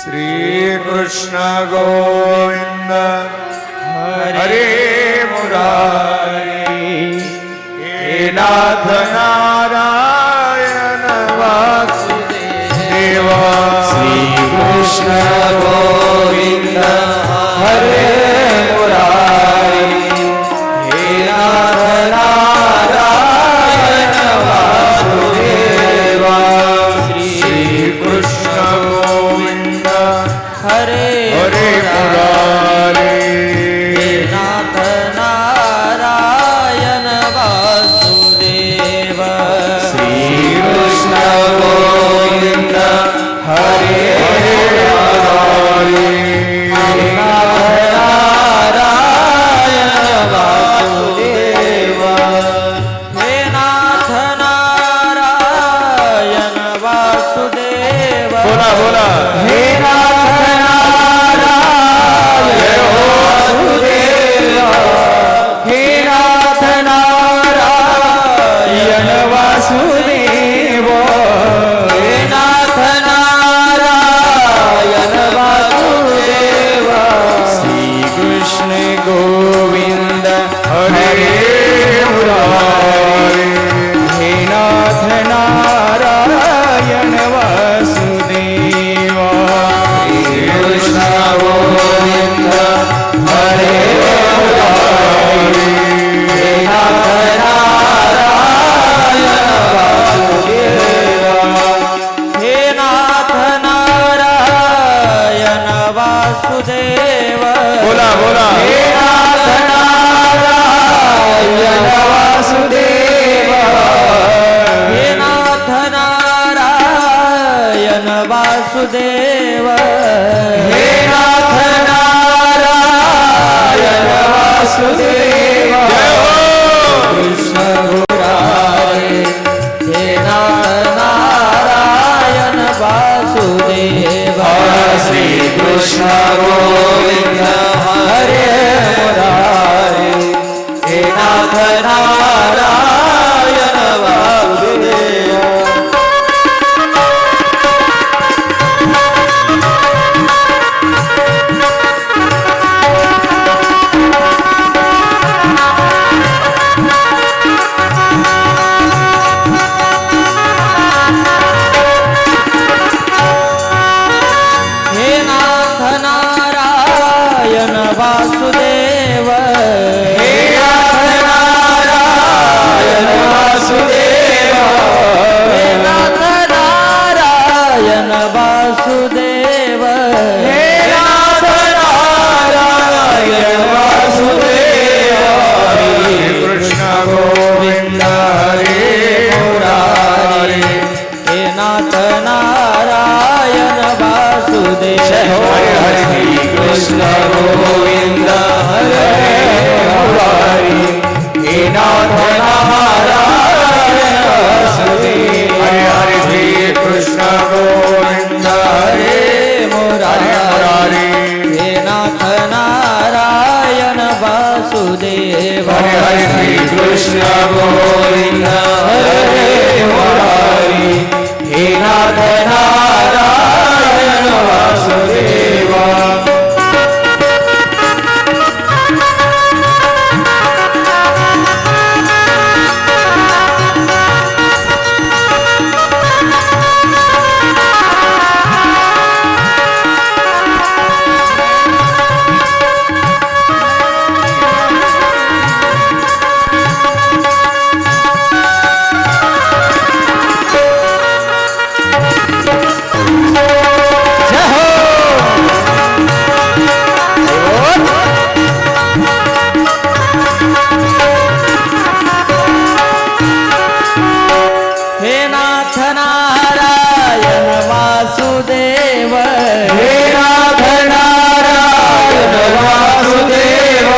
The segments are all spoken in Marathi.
श्रीकृष्ण गोविंद हरे मुरारी हे नाथ नारायण वासुदेव श्रीकृष्ण गोविंद हरे मुरारी हे नाथ नारायण वासुदेव श्रीकृष्ण गोविंद हरे हरे मुरारी हे नाथ नारायण वासुदेव श्रीकृष्ण गोविंद हरे मुरारी हे नाथ नारायण वासुदेव हे नाथ नारायण वासुदेव बोला बोला हे नाथ नारायण वासुदेव हे नाथ नारायण वासुदेव हे नाथ नारायण वासुदेव श्रीकृष्ण गोविंद हरे मुरारी हे नाथ नारायण वासुदेव श्रीकृष्ण गोविंद हरे मुरारी हे नाथ नारायण वासुदेव हे नाथ नारायण वासुदेव बोला बोला हे नाथ नारायण वासुदेव हे नाथ नारायण वासुदेव हे नाथ नारायण वासुदेव कृष्ण मुरारी हे नाथ नारायण वासुदेव श्रीकृष्ण गोविंद हरे मुरारी हे नाथ नारायण वासुदेव हे नाथ नारायण वासुदेव हे नाथ नारायण वासुदेव हे नाथ नारायण वासुदेव हे नाथ नारायण वासुदेव कृष्ण गोविंद हरे मुरारी हे नाथ नारायण वासुदेव हरे हरे कृष्ण गोविंद हरे मुरारी हे नाथ नारायण वासुदेव हरे हरे श्री कृष्ण गोविंद हरे मुरारी हे नाथ नारायण वासुदेव हरे हरे श्री कृष्ण गोविंद हरे मुरारी हे नाथ नारायण वासुदेव हे नाथ नारायण वासुदेव हे नाथ नारायण वासुदेव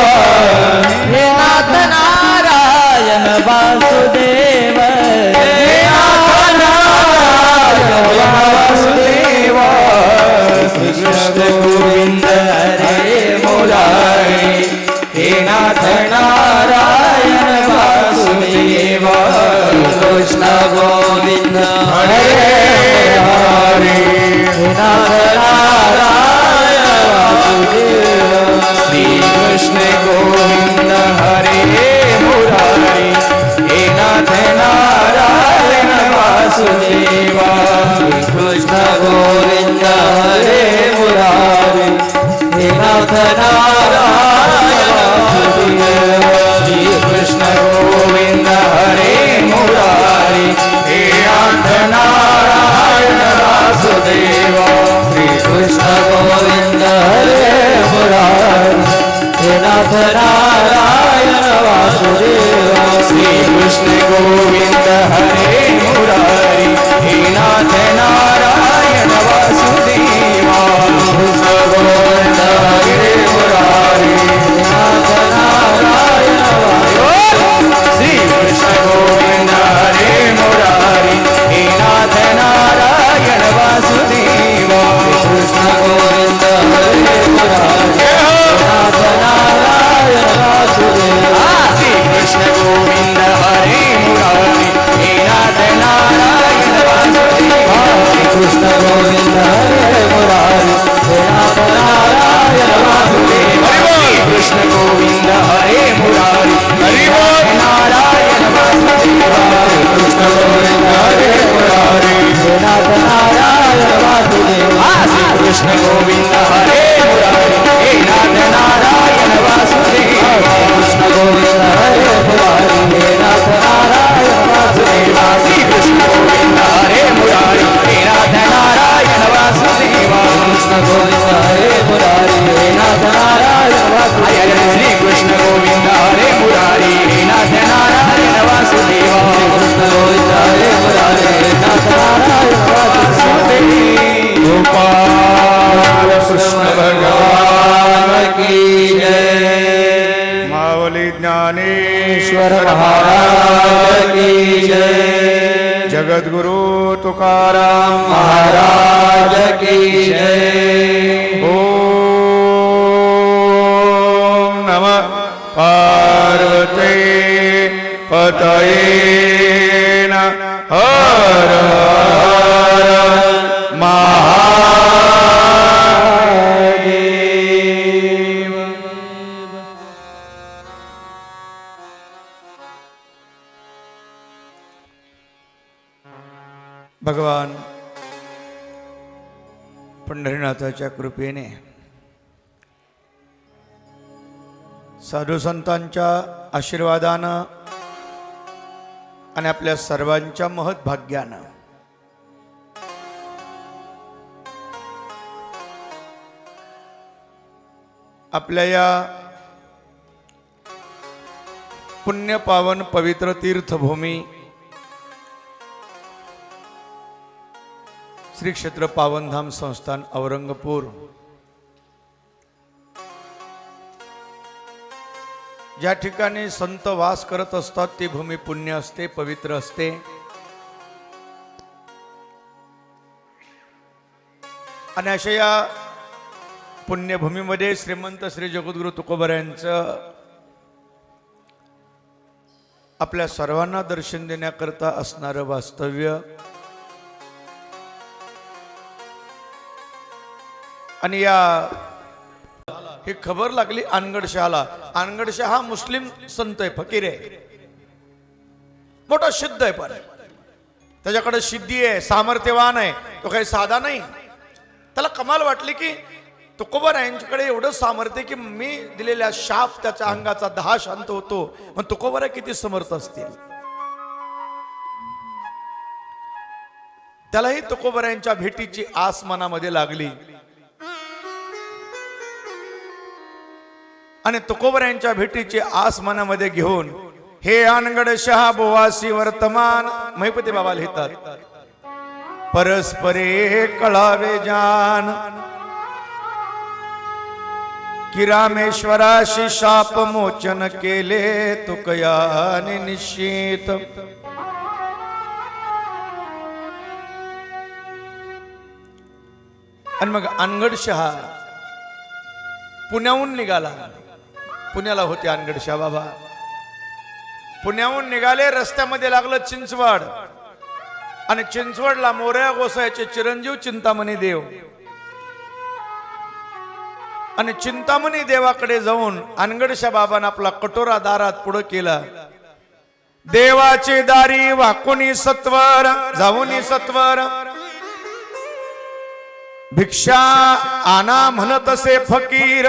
हे नाथ नारायण वासुदेव हे नाथ नारायण वासुदेव कृष्ण गोविंद हरे मुरारी हे नाथ नारायण वासुदेव कृष्ण गोविंद हरे मुरारी हे नाथ नारायण श्री कृष्ण गोविंद हरे मुरारी हे नाथ नारायण वासुदेवा श्री कृष्ण गोविंद हरे मुरारी हे नाथ नारायण वासुदेवा श्री कृष्ण गोविंद हरे मुरारी हे नाथ नारायण वासुदेवा श्री कृष्ण गोविंद हरे मुरारी हे नाथ नारायण वासुदेवा श्री कृष्ण गोविंद हरे मुरारी हे नाथ नारायण वासुदेवा कृष्ण गोविंद हरे मुरारी हे नाथ नारायण वासुदेवा श्री कृष्ण गोविंद हरे मुरारी हे नाथ नारायण वासुदेवा कृष्ण गोविंद हरे मुरारी नाथ नारायण वासुदेवा श्री कृष्ण गोविंद हरे मुरारी हे नाथ नारायण वासुदेवा श्री कृष्ण गोविंद हरे मुरारी हे नाथ नारायण वासुदेवा श्री कृष्ण गोविंद हरे मुरारी हरि बोल नारायण वासुदेवा कृष्ण गोविंद हरे मुरारी हे नाथ नारायण वासुदेवा श्री कृष्ण गोविंद हरे मुरारी हे नाथ नारायण वासुदेवा कृष्ण गोविंद हरे मुरारी हे नाथ नारायण वासुदेवा श्री कृष्ण गोविंद हरे मुरारी हे नाथ नारायण वासुदेवा कृष्ण गोविंद हरे मुरारी हे नाथ नारायण वासुदेवा श्री कृष्ण गोविंद हरे मुरारी हे नाथ नारायण वासुदेवा कृष्ण गोविंद हरे मुरारी हे नाथ नारायण वासुदेवा गोपाल कृष्ण भगवान की जय मावली ज्ञानेश्वर ज्ञानेश्वर महाराज की जय जगद्गुरु तुकाराम महाराज की जय ओम नमः पार्वती पतये नमः हर हर महादेव। भगवान पंढरीनाथाच्या कृपेने साधू संतांच्या आशीर्वादानं आणि आपल्या सर्वांच्या महत् भाग्यानं आपल्या या पुण्य पावन पवित्र तीर्थभूमी श्री क्षेत्र पावनधाम संस्थान औरंगपूर ज्या ठिकाणी संत वास करत असतात ती भूमी पुण्य असते, पवित्र असते. आणि अशा या पुण्यभूमीमध्ये श्रीमंत श्री जगद्गुरु तुकोबरायांचं आपल्या सर्वांना दर्शन देण्याकरता असणारं वास्तव्य आणि या ही खबर लागली अनगडशहाला. अनगडशहा हा मुस्लिम संत आहे, फकीर आहे, मोठा सिद्ध आहे, पण त्याच्याकडे सिद्धी आहे, सामर्थ्यवान आहे, तो काही साधा नाही. त्याला कमाल वाटली की तुकोबरायांच्याकडे एवढं सामर्थ्य की मी दिलेल्या शाप त्याच्या अंगाचा 10 शांत होतो, मग तुकोबरा किती समर्थ असतील. त्यालाही तुकोबरायांच्या भेटीची आस मनामध्ये लागली आणि तुकोबरायांच्या भेटीची आस मनामध्ये घेऊन हे अनगडशहा बोवासी वर्तमान महिपती बाबा लिहितात, परस्परे कळावे जान की रामेश्वराशी शाप मोचन केले तुकयाने निश्चित. आणि मग अनगडशहा पुण्याहून निघाला. पुण्याला होते अनगडशहा बाबा. पुण्याहून निघाले, रस्त्यामध्ये लागलं चिंचवड आणि चिंचवडला मोरया गोसायचे चिरंजीव चिंतामणी देव आणि चिंतामणी देवाकडे जाऊन अनगडशा बाबांना आपला कटोरा दारात पुढं केला. देवाचे दारी वाकुनी सत्वर जाऊनी सत्वर, भिक्षा आना म्हणत असे फकीर.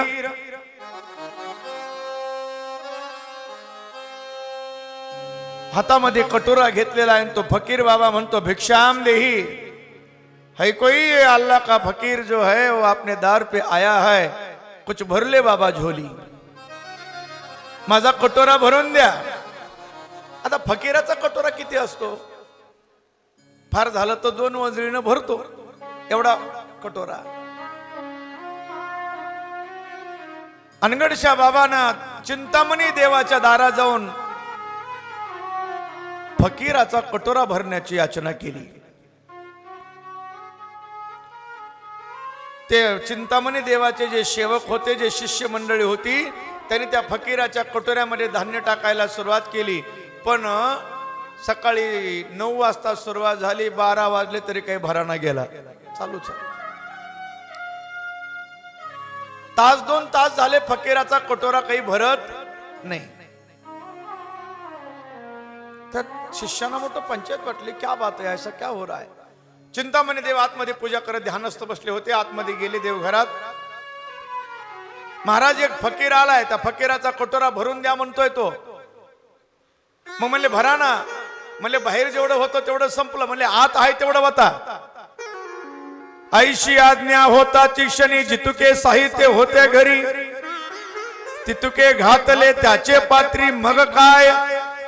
हातामध्ये कटोरा घेतलेला आहे. तो फकीर बाबा म्हणतो भिक्षाम देही. है कोई अल्लाह का फकीर जो है वो अपने दार पे आया है, कुछ भर ले बाबा झोली. माझा कटोरा भरून द्या. आता फकीराचा कटोरा किती असतो? फार झालं तर 2 वजळीनं भरतो एवढा कटोरा. अनगडशा बाबांना चिंतामणी देवाच्या दारात जाऊन फकीराचा कटोरा भरण्याची याचना केली. ते चिंतामणी देवाचे जे सेवक होते, जे शिष्य मंडळी होती, त्यांनी त्या फकीराच्या कटोऱ्यामध्ये धान्य टाकायला सुरुवात केली. पण सकाळी 9 वाजता सुरुवात झाली, 12 वाजले तरी काही भराना गेला. चालूच तास 2 तास झाले, फकीराचा कटोरा काही भरत नाही. तर शिष्याना मोठं पंचायत वाटली, क्या बात है, ऐसा क्या हो रहा है. चिंतामणी देव आतमध्ये पूजा करत ध्यानस्थ बसले होते. आतमध्ये गेले देवघरात. महाराज एक फकीर आलाय, त्या फकीराचा कटोरा भरून द्या म्हणतोय तो. मग म्हणले भरा ना. म्हणले बाहेर जेवढं होतं तेवढं संपलं. म्हणले आत आहे तेवढं होता. ऐशी आज्ञा होता क्षणी, जितुके साहित्य होते घरी, तितुके घातले त्याचे पात्री. मग काय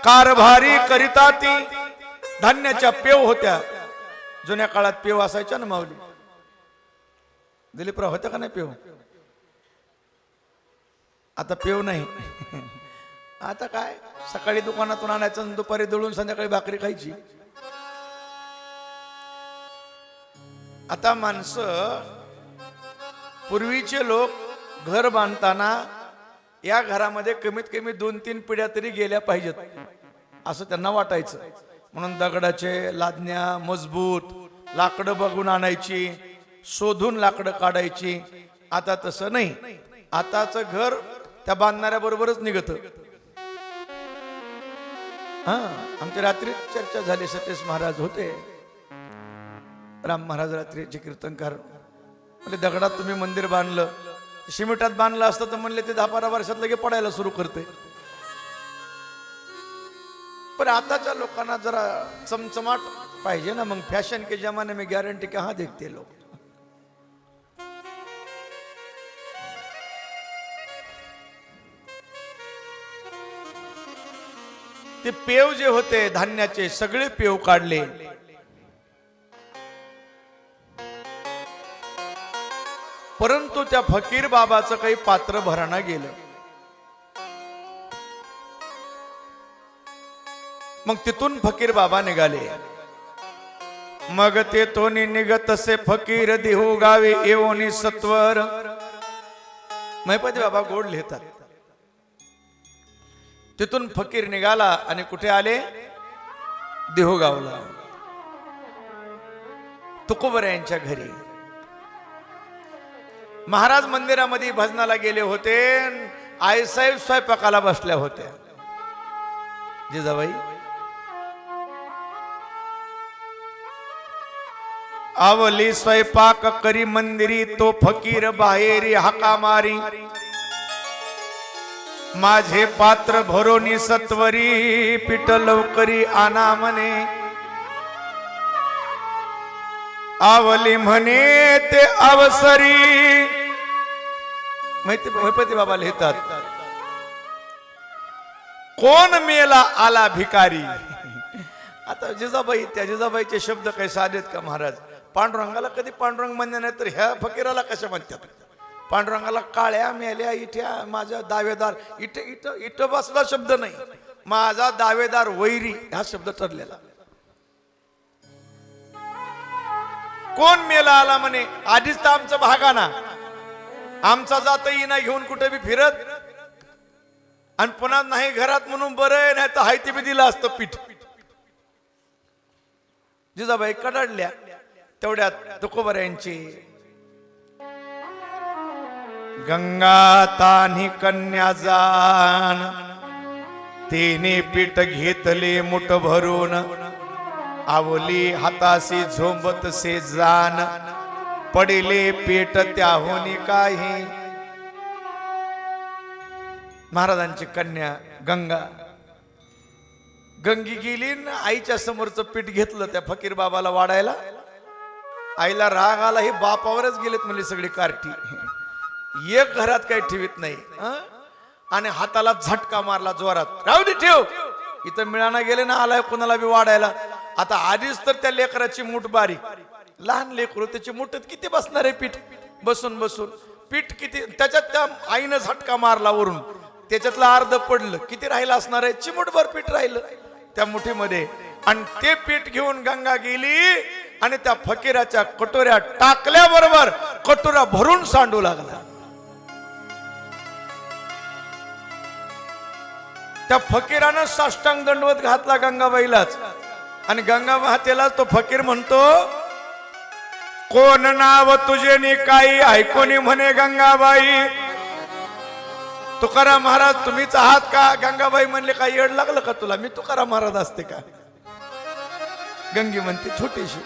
कारभारी करिता ती. धान्याच्या पेव होत्या. जुन्या काळात पेव असायच्या ना माऊली. दिलीपराव होत्या का नाही पेव? आता पेव नाही. आता काय सकाळी दुकानातून आणायचं, दुपारी दळून संध्याकाळी भाकरी खायची. आता माणसं, पूर्वीचे लोक घर बांधताना या घरामध्ये कमीत कमी 2-3 पिढ्या तरी गेल्या पाहिजेत असं त्यांना वाटायचं. म्हणून दगडाचे लादण्या मजबूत, लाकडं बघून आणायची, शोधून लाकडं काढायची. आता तसं नाही. आताच घर त्या बांधणाऱ्या बरोबरच निघत. आमच्या रात्री चर्चा झाली. सतेज महाराज होते, राम महाराज रात्रीचे कीर्तनकार. म्हणजे दगडात तुम्ही मंदिर बांधलं, सिमेंटात बांधलं असतं तर म्हणले ते 10-12 वर्षात लगे पडायला सुरू करते. पण आताच्या लोकांना जरा चमचमाट पाहिजे ना. मग फॅशन के जमाने में गॅरंटी कहाँ देखते लोग. ते पेव जे होते धान्याचे सगळे पेव काढले. परंतु त्या फकीर बाबाचं काही पात्र भराना गेलं. मग तिथून फकीर बाबा निघाले. मग ते तोनी निघत असे फकीर देहू गावे येऊनी सत्वर. महिपती बाबा गोड लिहितात. तिथून फकीर निघाला आणि कुठे आले? देहूगावला, तुकोबरा यांच्या घरी. महाराज मंदिरामध्ये भजनाला गेले होते. आईसाहेब स्वयंपाकाला बसल्या होत्या. जिजाबाई आवली स्वयंपाक करी मंदिरी, तो फकीर बाहेरी हाका मारी. माझे पात्र भरोनी सत्वरी, पीठ लवकरी आना म्हणे. आवली म्हणे ते अवसरी. महिपती बाबा लिहितात, कोण मेला आला भिकारी. आता जिजाबाई, त्या जिजाबाईचे शब्द काही साधेत का महाराज? पांडुरंगाला कधी पांडुरंग म्हणले नाही तर ह्या फकीराला कशा म्हणतात? पांडुरंगाला काळ्या मेल्या इथ्या माझा दावेदार. इथं इथं इथं बसला शब्द नाही. माझा दावेदार वैरी हा शब्द ठरलेला. कोण मेला आला म्हणे. आधीच तर आमचं भागाना, आमचा जातही ना घेऊन कुठे बी फिरत, आणि पुन्हा नाही घरात म्हणून बरं नाही तर हायती बी दिलं असतं पीठ. जिजाबाई कडाडल्या. तेवढ्यात तुकोबरा यांची गंगा तान्ही कन्या जान, तिने पीठ घेतले मुठ भरून, आवली हाताशी झोंबत से जान, पडिले पेट त्याहुनी काही. महाराजांची कन्या गंगा, गंगी गेली न आईच्या समोरचं पीठ घेतलं त्या फकीर बाबाला वाढायला. आईला राग आला, ही बापावरच गेलेत म्हणली सगळी कार्टी, एक घरात काही ठेवीत नाही. आणि हाताला झटका मारला जोरात, राहू दे ठेव, इथं मिळाना गेले ना, आलाय कोणाला बी वाढायला. आता आधीच तर त्या लेकराची मूठ बारीक, लहान लेकरू, त्याची मुठीत किती बसणार आहे पीठ, बसून बसून पीठ किती, त्याच्यात त्या आईनं झटका मारला वरून, त्याच्यातलं अर्ध पडलं, किती राहिलं असणार आहे, चिमुटभर पीठ राहिलं त्या मुठीमध्ये. आणि ते पीठ घेऊन गंगा गेली आणि त्या फकीराच्या कटोऱ्या टाकल्याबरोबर कटोरा भरून सांडू लागला. त्या फकीरानं साष्टांग दंडवत घातला गंगाबाईलाच. आणि गंगा मातेला तो फकीर म्हणतो, कोण नाव तुझे नि काही ऐकोनी म्हणे गंगाबाई. तुकाराम महाराज तुम्हीच आहात का? गंगाबाई म्हणले, काय येड लागलं का तुला, मी तुकाराम महाराज असते का? गंगी म्हणते, छोटीशी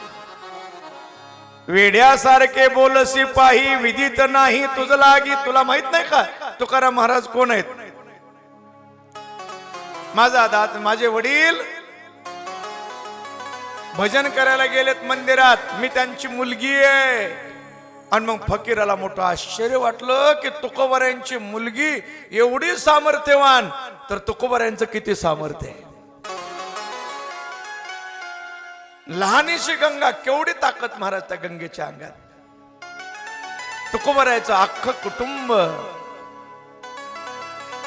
वेड्यासारखे बोलसी पाही, विदित नाही तुझ लागी. तुला माहित नाही का तुकाराम महाराज कोण आहेत? माझा दात, माझे वडील भजन करायला गेलेत मंदिरात, मी त्यांची मुलगी आहे. आणि मग फकीराला मोठं आश्चर्य वाटलं की तुकोबऱ्यांची मुलगी एवढी सामर्थ्यवान, तर तुकोबऱ्यांचं किती सामर्थ्य आहे. लहानीशी गंगा, केवढी ताकद महाराज त्या गंगेच्या अंगात. तुकोबऱ्याचं अख्खं कुटुंब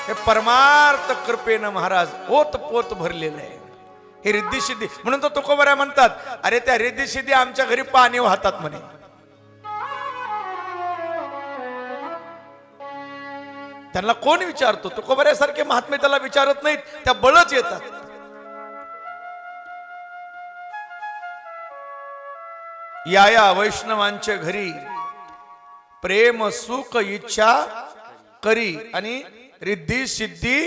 हे परमार्थ कृपेनं महाराज ओत पोत भरलेलं आहे. हे रिद्धी सिद्धी म्हणून तो तुकोबऱ्या म्हणतात, अरे त्या रिद्धी सिद्धी आमच्या घरी पाणी वाहतात म्हणे. त्यांना कोण विचारतो? तुकोबऱ्यासारखे महात्मे त्याला विचारत नाहीत, त्या बळच येतात. या वैष्णवांच्या घरी प्रेम सुख इच्छा करी, आणि रिद्धी सिद्धी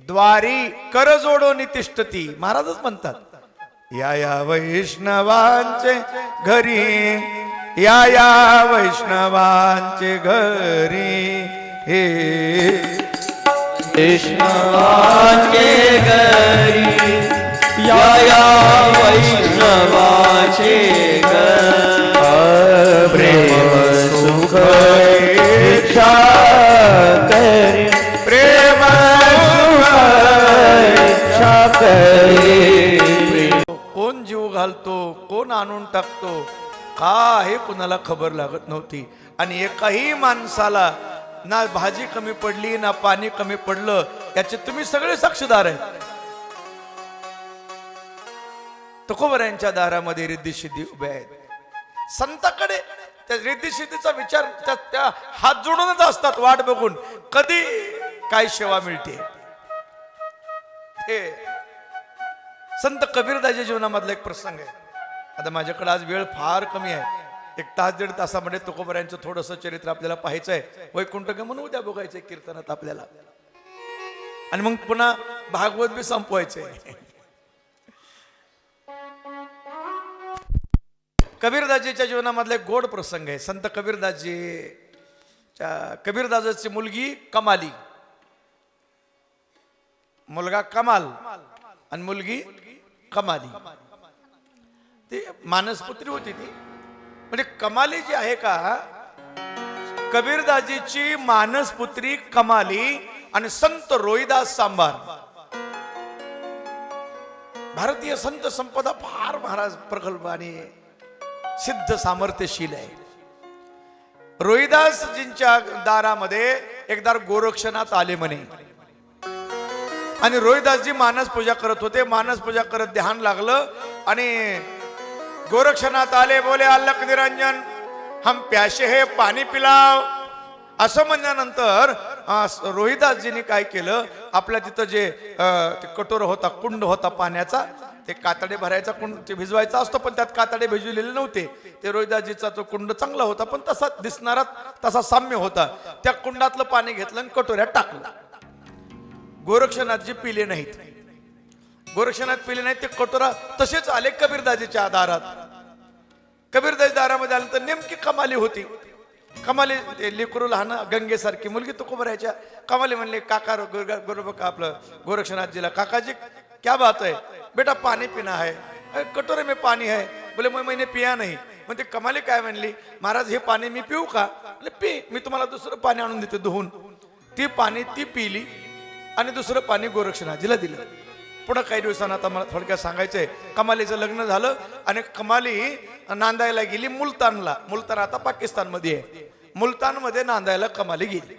द्वारी कर जोडो नितिष्ठती. महाराजच म्हणतात, या वैष्णवांचे घरी, या वैष्णवांचे घरी, हे वैष्णवांचे घरी, या वैष्णवांचे घरी, प्रेम सुख इच्छा करी, प्रेम सुख इच्छा करी. कोण जीव घालतो, कोण आणून टाकतो, काय कुणाला खबर लागत नव्हती. आणि एकाही माणसाला ना भाजी कमी पडली ना पाणी कमी पडलं, याचे तुम्ही सगळे साक्षीदार आहेत. तुकोबऱ्यांच्या दारामध्ये रिद्धी सिद्धी उभे आहेत. संताकडे त्या रिद्धी सिद्धीचा विचार त्या हात जोडूनच असतात, वाट बघून कधी काय सेवा मिळते. हे संत कबीरदाच्या जीवनामधला एक प्रसंग आहे. आता माझ्याकडे आज वेळ फार कमी आहे, 1 तास 1.5 तासामध्ये तुकोबऱ्यांचं थोडंसं चरित्र आपल्याला पाहायचं आहे. वैकुंठ गमन उद्या बघायचंय कीर्तनात आपल्याला, आणि मग पुन्हा भागवत बी संपवायचंय. कबीरदाजीच्या जीवनामधला एक गोड प्रसंग आहे. संत कबीरदाजाची मुलगी कमाली, मुलगा कमाल आणि मुलगी कमाली. ती मानसपुत्री होती. ती म्हणजे कमाली जी आहे का, कबीरदाजीची मानसपुत्री कमाली आणि संत रोहिदास सांबार. भारतीय संत संपदा फार महाराज प्रगल्भ आणि सिद्ध सामर्थ्यशील आहे. रोहिदासजींच्या दारामध्ये एकदा गोरक्षनाथ आले म्हणे, आणि रोहिदासजी मानस पूजा करत होते. मानस पूजा करत ध्यान लागलं आणि गोरक्षनाथ आले, बोले अल्लक निरंजन हम प्यासे हे, पाणी पिलाव. असं म्हणल्यानंतर रोहिदासजींनी काय केलं, आपल्या तिथं जे कटोर होता, कुंड होता पाण्याचा, ते कातडे भरायचा कुंड ते भिजवायचा असतो, पण त्यात कातडे भिजवलेले नव्हते. ते रोहिदासजीचा तो कुंड चांगला होता, पण तसा दिसणारा तसा साम्य होता. त्या कुंडातलं पाणी घेतलं आणि कटोऱ्यात टाकलं. गोरक्षनाथजी पिले नाहीत. गोरक्षनाथ पिले नाहीत. ते कटोरा तसेच आले कबीरदाजीच्या दारात. कबीरदाजी दारामध्ये आलं तर नेमकी कमाली होती. कमाली लेकरू लहान गंगेसारखी मुलगी तुकोबरायच्या. कमाली म्हणले काका आपलं गोरक्षनाथजीला, काकाजी क्या बात है बेटा, पानी पीना है. कटोरे में पानी है. बोले मैंने पिया नहीं. मग ते कमाली काय म्हणली, महाराज हे पाणी मी पिऊ का. पी, मी तुम्हाला दुसरं पाणी आणून देते धुवून. ती पाणी ती पिली आणि दुसरं पाणी गोरक्षनाथजीला दिलं. पुढे काही दिवसांना आता मला थोडक्यात सांगायचंय. कमालीचं लग्न झालं आणि कमाली नांदायला गेली मुलतानला. मुलतान आता पाकिस्तानमध्ये आहे. मुलतानमध्ये नांदायला कमाली गेली.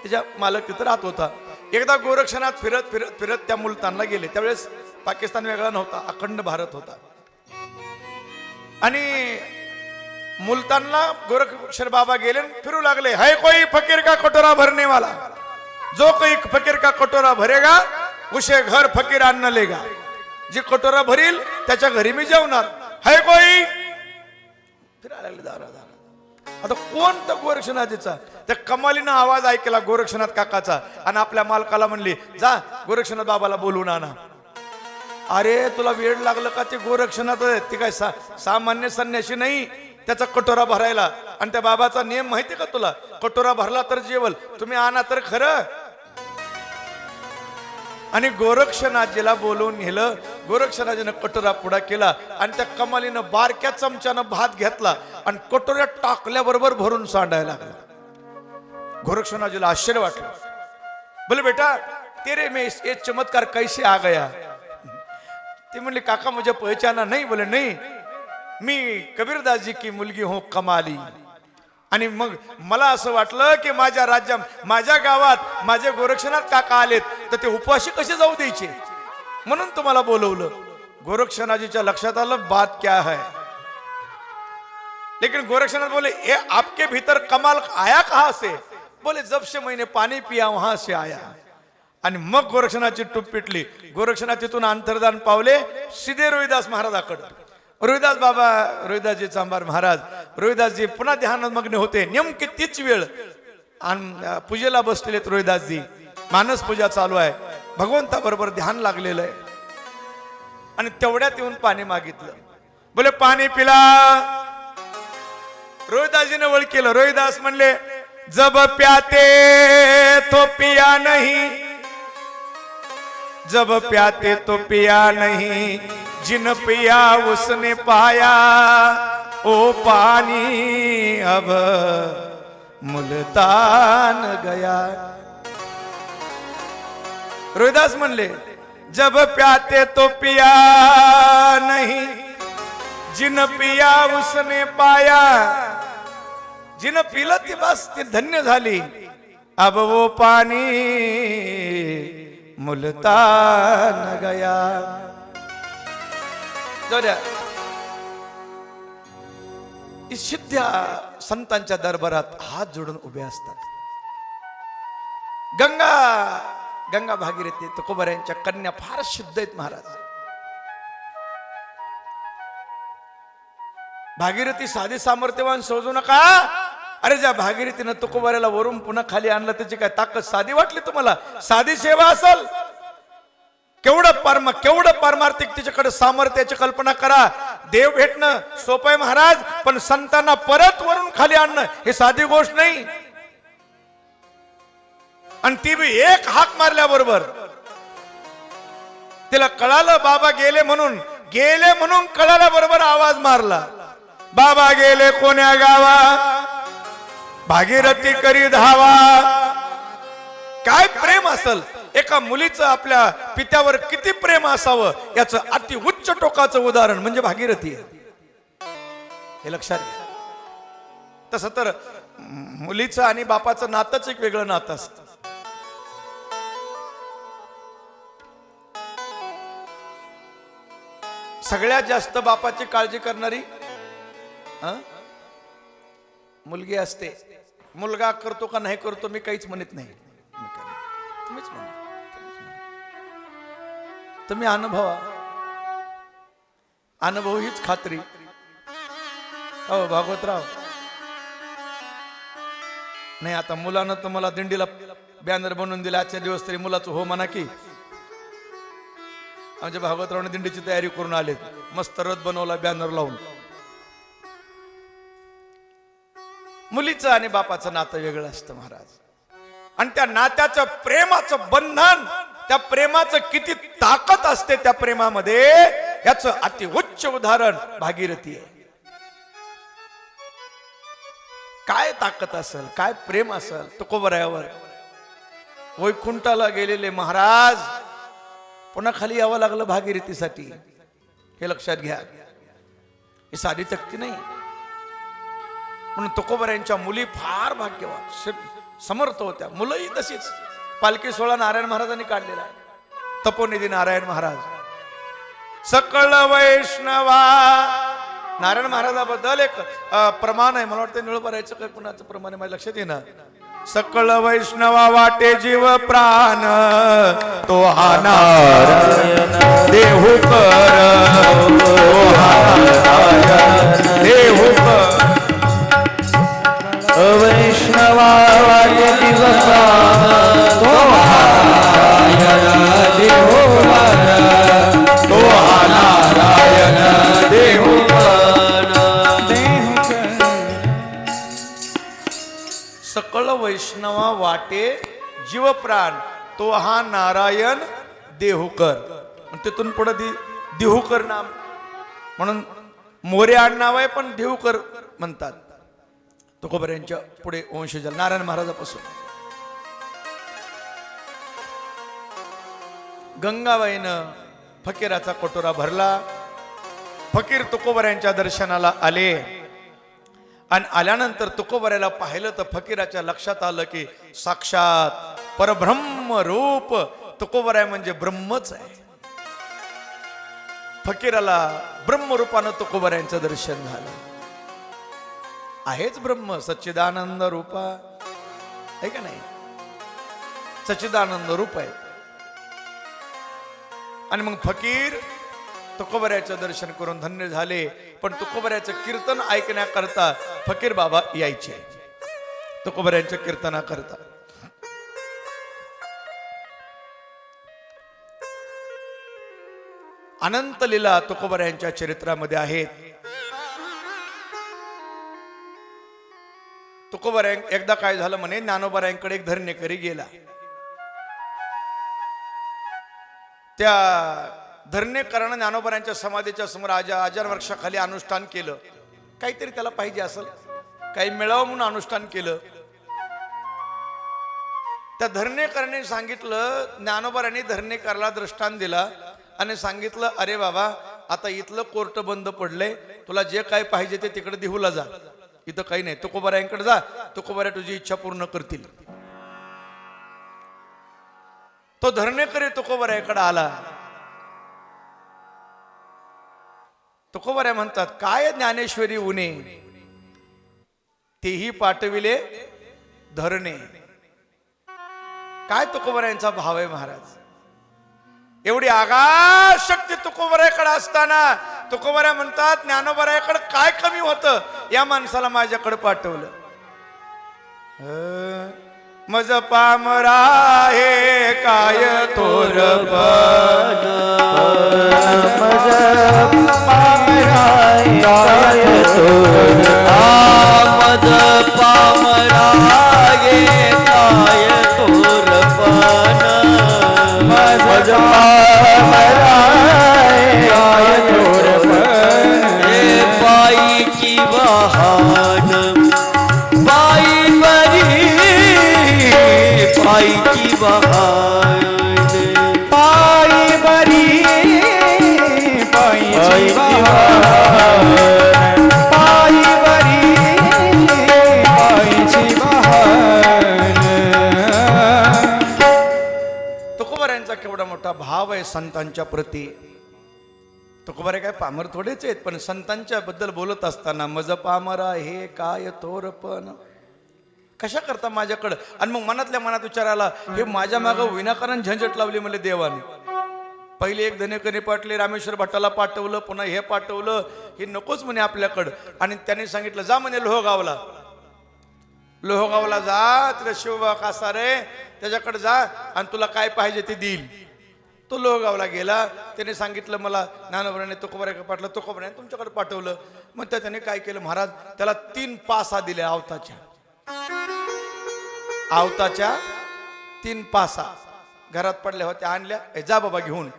तिच्या मालक तिथं राहत होता. एकदा गोरक्षनाथ फिरत फिरत फिरत त्या मुलतानला गेले. त्यावेळेस पाकिस्तान वेगळा नव्हता, अखंड भारत होता. आणि मुलतानला गोरक्षर बाबा गेले, फिरू लागले. है कोई फकीर का कटोरा भरने वाला, जो कोई फकीर का कटोरा भरेगा उसे घर फकीर अन्न लेगा. जी कटोरा भरील त्याच्या घरी मी जेवणार. है कोई, फिरायला लागले दारा. आता कोण तर गोरक्षनाथीचा. त्या कमालीनं आवाज ऐकला गोरक्षनाथ काकाचा आणि आपल्या मालकाला म्हणली, जा गोरक्षनाथ बाबाला बोलून आणा. अरे तुला वेळ लागलं का, ते गोरक्षनाथ ते काय सामान्य संन्यासी नाही. त्याचा कटोरा भरायला. आणि त्या बाबाचा नियम माहिती का तुला, कटोरा भरला तर जेवल, तुम्ही आणा तर खरं. आणि गोरक्षनाथजीला बोलवून नेलं. गोरक्षनाथजीनं कटोरा पुढा केला आणि त्या कमालीनं बारक्या चमच्यानं भात घेतला आणि कटोऱ्यात टाकल्याबरोबर भरून सांडायला लागला. गोरक्षनाथजीला आश्चर्य वाटलं. बोले बेटा तेरे में ये चमत्कार कैसे आ गया. ते म्हणले काका मुझे पहचाना नहीं. बोले नहीं, मी कबीरदासजी की मुलगी हो कमाली. आणि मग मला असं वाटलं की माझ्या राज्यात माझ्या गावात माझे गोरक्षनाथ काका आलेत तर ते उपवाशी कसे जाऊ द्यायचे, म्हणून तुम्हाला बोलवलं. गोरक्षनाथजीच्या लक्षात आलं बात क्या है. लेकिन गोरक्षनाथ बोले ये आपके भीतर कमाल आया कहां से. बोले जब से मैंने पानी पिया वहां से आया. आणि मग गोरक्षनाथची टूप पिटली. गोरक्षनाथ तिथून अंतर्धान पावले सीधे रोहिदास महाराजाकडे. रोहिदास बाबा, रोहिदासजी चांभार महाराज, रोहिदासजी पुन्हा ध्यानमग्न होते. नेमकी तीच वेळ पूजेला बसलेले रोहिदासजी. मानस पूजा चालू आहे, भगवंता बरोबर ध्यान लागलेलं आहे. आणि तेवढ्यात येऊन पाणी मागितलं. बोले पाणी पिला. रोहिदासजीने वळ केलं. रोहिदास म्हणले जब प्याते तो पिया नहीं, जब प्याते तो पिया नहीं, जिन पिया उसने पाया ओ पानी अब मुल्तान गया. रोहिदास म्हणले जब प्याते तो पिया नहीं, जिन पिया उसने पाया. जिन पिलं ती बस ती धन्य झाली. अब वो पानी मुल्तान गया. सिद्ध्या संतांच्या दरबारात हात जोडून उभे असतात. गंगा भागीरथी तुकोबारायांच्या कन्या फार शुद्ध आहेत महाराज. भागीरथी साधी सामर्थ्यवान समजू नका. अरे ज्या भागीरथीनं तुकोबाऱ्याला वरून पुन्हा खाली आणलं त्याची काय ताकद साधी वाटली तुम्हाला. साधी सेवा असेल, केवढं पारमार्थिक तिच्याकडे सामर्थ्याची कल्पना करा. देव भेटणं सोपं आहे महाराज, पण संतांना परत वरून खाली आणणं हे साधी गोष्ट नाही. आणि ती बी एक हाक मारल्याबरोबर तिला कळालं बाबा गेले म्हणून कळाल्याबरोबर आवाज मारला. बाबा गेले कोण्या गावा, भागीरथी करी धावा. काय प्रेम असेल एका मुलीचं आपल्या पित्यावर, किती प्रेम असावं याचं अति उच्च टोकाचं उदाहरण म्हणजे भागीरथी आहे. हे लक्षात घ्या. तसं तर मुलीचं आणि बापाचं नातंच एक वेगळं नातं असतं. सगळ्यात जास्त बापाची काळजी करणारी मुलगी असते. मुलगा करतो का नाही करतो मी काहीच म्हणत नाही, तुम्हीच म्हणा. तुम्ही अनुभव हीच खात्री. हो भागवतराव नाही आता मुलानं तर मला दिंडीला बॅनर बनवून दिला, आजच्या दिवस तरी मुलाचं हो म्हणा की. आमच्या भागवतरावने दिंडीची तयारी करून आले, मस्त रथ बनवला बॅनर लावून. मुलीचं आणि बापाचं नातं वेगळं असतं महाराज, आणि त्या नात्याचं प्रेमाचं बंधन, त्या प्रेमाचं किती ताकद असते त्या प्रेमामध्ये, याचं अति उच्च उदाहरण भागीरथी आहे. काय ताकद असेल, काय प्रेम असेल तुकोबरायावर. वैकुंठाला गेलेले महाराज पुन्हा खाली यावं लागलं भागीरथीसाठी, हे लक्षात घ्या. ही साधी तक्ती नाही. म्हणून तुकोबरायांच्या मुली फार भाग्यवान, समर्थ होत्या. मुलंही तशीच. पालखी सोहळा नारायण महाराजांनी काढलेला आहे, तपोनिधी नारायण महाराज. सकळ वैष्णवा, नारायण महाराजाबद्दल एक प्रमाण आहे, मला वाटतं निळोबरायचं काय कुणाचं प्रमाण आहे माझ्या लक्षात येईना. सकळ वैष्णवा वाटे जीव प्राण, तो हा नारायण देहू कर, तो हा नारायण देहू कर. वैष्णवा वाटे जीव प्राण, तो हा नारायण देहू कर, तो हा नारायण देहू कर. सकळ वैष्णवा वाटे जीव प्राण, तो हा नारायण देहूकर. तिथून पुढे देहूकर नाम म्हणून मोरे आडनाव आहे, पण देहूकर म्हणतात तुकोबरायांच्या पुढे वंशज नारायण महाराजापासून. गंगाबाईनं फकीराचा कटोरा भरला. फकीर तुकोबरायांच्या दर्शनाला आले, आणि आल्यानंतर तुकोबरायाला पाहिलं तर फकीराच्या लक्षात आलं की साक्षात परब्रह्म रूप तुकोबराय म्हणजे ब्रह्मच आहे. फकीराला ब्रह्मरूपानं तुकोबरायांचं दर्शन झालं. आहेच ब्रह्म, सच्चिदानंद रूपा आहे का नाही, सच्चिदानंद रूप आहे. आणि मग फकीर तुकोबरायाचं दर्शन करून धन्य झाले. पण तुकोबरायाचं कीर्तन ऐकण्याकरता फकीर बाबा यायचे, तुकोबरायांच्या कीर्तनाकरता. अनंत लीला तुकोबरायांच्या चरित्रामध्ये आहेत. तुकोबराय एकदा काय झालं म्हणे, ज्ञानोबरायांकडे एक धरणेकरी गेला. त्या धरणेकरानं ज्ञानोबरायांच्या समाधीच्या समोर आजार वृक्षाखाली अनुष्ठान केलं. काहीतरी त्याला पाहिजे असेल, काही मिळावं म्हणून अनुष्ठान केलं. त्या धरणेकराने सांगितलं, ज्ञानोबरायांनी धरणेकराला दृष्टांत दिला आणि सांगितलं, अरे बाबा आता इथलं कोर्ट बंद पडलंय, तुला जे काय पाहिजे ते तिकडे देहूला जा, इथं काही नाही, तुकोबरायांकडे जा, तुकोबराय तुझी इच्छा पूर्ण करतील. तो धरणेकरी तुकोबरायाकडे आला. तुकोबराय म्हणतात, काय ज्ञानेश्वरी उने, तेही पाठविले धरणे. काय तुकोबरायांचा भाव आहे महाराज. एवढी आगाध शक्ती तुकोबरायाकडे असताना तुकोबराय म्हणतात, ज्ञानोबरायाकडे काय कमी होतं, या माणसाला माझ्याकडे पाठवलं. मज पामरा हे काय थोर मज पामरा काय थोर, मज पामरा गे काय थोरपण, मज पामरा काय थोरपण. हे बाईची वाहन बाई बरी, पायची वाहन पायी बरी, पायची वाहन पायी बरी, पायची वाहन. तुकोबरायांचा केवढा मोठा भाव आहे संतांच्या प्रती. तुकोबराय काय पामर थोडेच आहेत, पण संतांच्या बद्दल बोलत असताना मज पामरा हे काय थोरपण, कशा करता माझ्याकडं. आणि मग मनातल्या मनात विचारायला, हे माझ्या मागं विनाकारण झंझट लावली मला देवाने. पहिले एक धनेकरी पाटले रामेश्वर भट्टाला पाठवलं, पुन्हा हे पाठवलं, हे नकोच म्हणे आपल्याकडं. आणि त्याने सांगितलं, जा म्हणे लोहगावला. लोहगावला जा, तिला शिवबा कासारे त्याच्याकडे जा आणि तुला काय पाहिजे ते देईल. तो लोहगावला गेला. त्याने सांगितलं मला ज्ञानोबराने तुकोबराकडे पाठवलं, तुकोबराने तुमच्याकडे पाठवलं. मग त्याने काय केलं महाराज, त्याला 3 पासा दिल्या आवताच्या 3 पासा घरात पडल्या होत्या, आणल्या. जा बाबा घेऊन.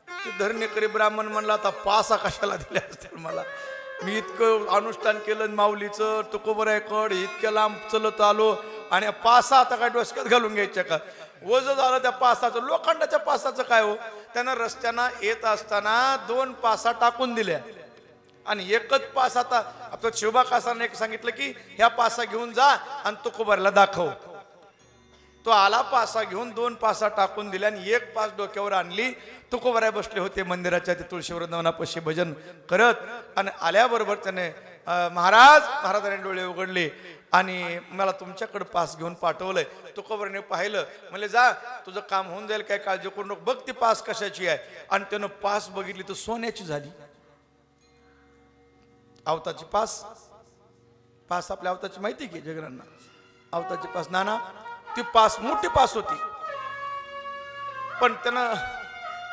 ते धरणेकरी ब्राह्मण म्हणला आता पासा कशाला दिल्या असतील मला, मी इतकं अनुष्ठान केलं माऊलीचं तुकोबरायकड, इतक्या लांब चलत आलो आणि पासा आता काय डोसक्यात घालून घ्यायच्या का, वज झालं त्या पासाचं. लोखंडाच्या पासाचं काय हो, त्यानं रस्त्यानं येत असताना 2 पासा टाकून दिल्या आणि एकच पास. आता आपलं शिवबा कासाने एक सांगितलं की ह्या पासा घेऊन जा आणि तुकोबराला दाखव. तो आला पासा घेऊन, 2 पासा टाकून दिल्या आणि 1 पास डोक्यावर आणली. तुकोबराय बसले होते मंदिराच्या ते तुळशीवृंदावनापाशी भजन करत. आणि आल्याबरोबर त्याने महाराजांनी डोळे उघडले आणि मला तुमच्याकडे पास घेऊन पाठवलंय. तुकोबराने पाहिलं, म्हणले जा तुझं काम होऊन जाईल, काय काळजी करू नको, बघ ती पास कशाची आहे. आणि त्यानं पास बघितली तर सोन्याची झाली. आवताची पास आपल्या आवताची माहिती की जगरांना, आवताची पास नाना, ती पास मोठी पास होती. पण त्यानं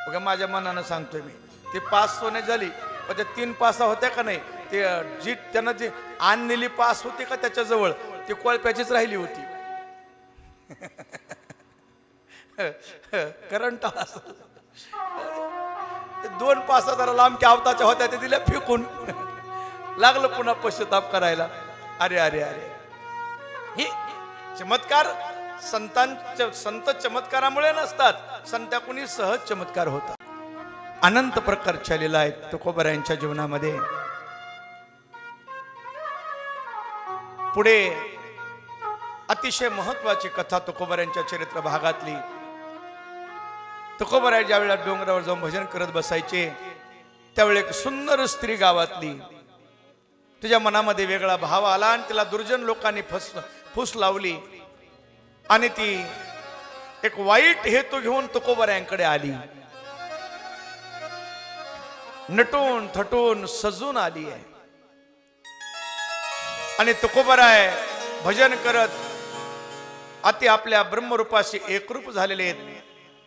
बघा, माझ्या मनानं सांगतोय मी, ती पास सोने झाली. पण त्या 3 पासा होत्या का नाही, ते जी त्यानं जी आणलेली पास होती का त्याच्याजवळ, ती कोळप्याचीच राहिली होती. करंट 2 पासा जरा लांबच्या आवताच्या होत्या, ते दिल्या फेकून. लागलं पुन्हा पश्चाताप करायला. अरे अरे अरे, ही चमत्कार संत चमत्कारामुळे नसतात, संताकुनी सहज चमत्कार होतात. अनंत प्रकारच्या लीला आहेत तुकोबरायांच्या जीवनामध्ये. पुढे अतिशय महत्वाची कथा तुकोबरायांच्या चरित्र भागातली. तुकोबराय ज्या वेळेला डोंगरावर जाऊन भजन करत बसायचे, त्यावेळी एक सुंदर स्त्री गावातली, तिच्या मनामध्ये वेगळा भाव आला आणि तिला दुर्जन लोकांनी फूस लावली आणि ती एक वाईट हेतू घेऊन तुकोबरायांकडे आली. नटून थटून सजून आली आहे आणि तुकोबराय भजन करत अति आपल्या ब्रह्मरूपाशी एकरूप झालेले आहेत.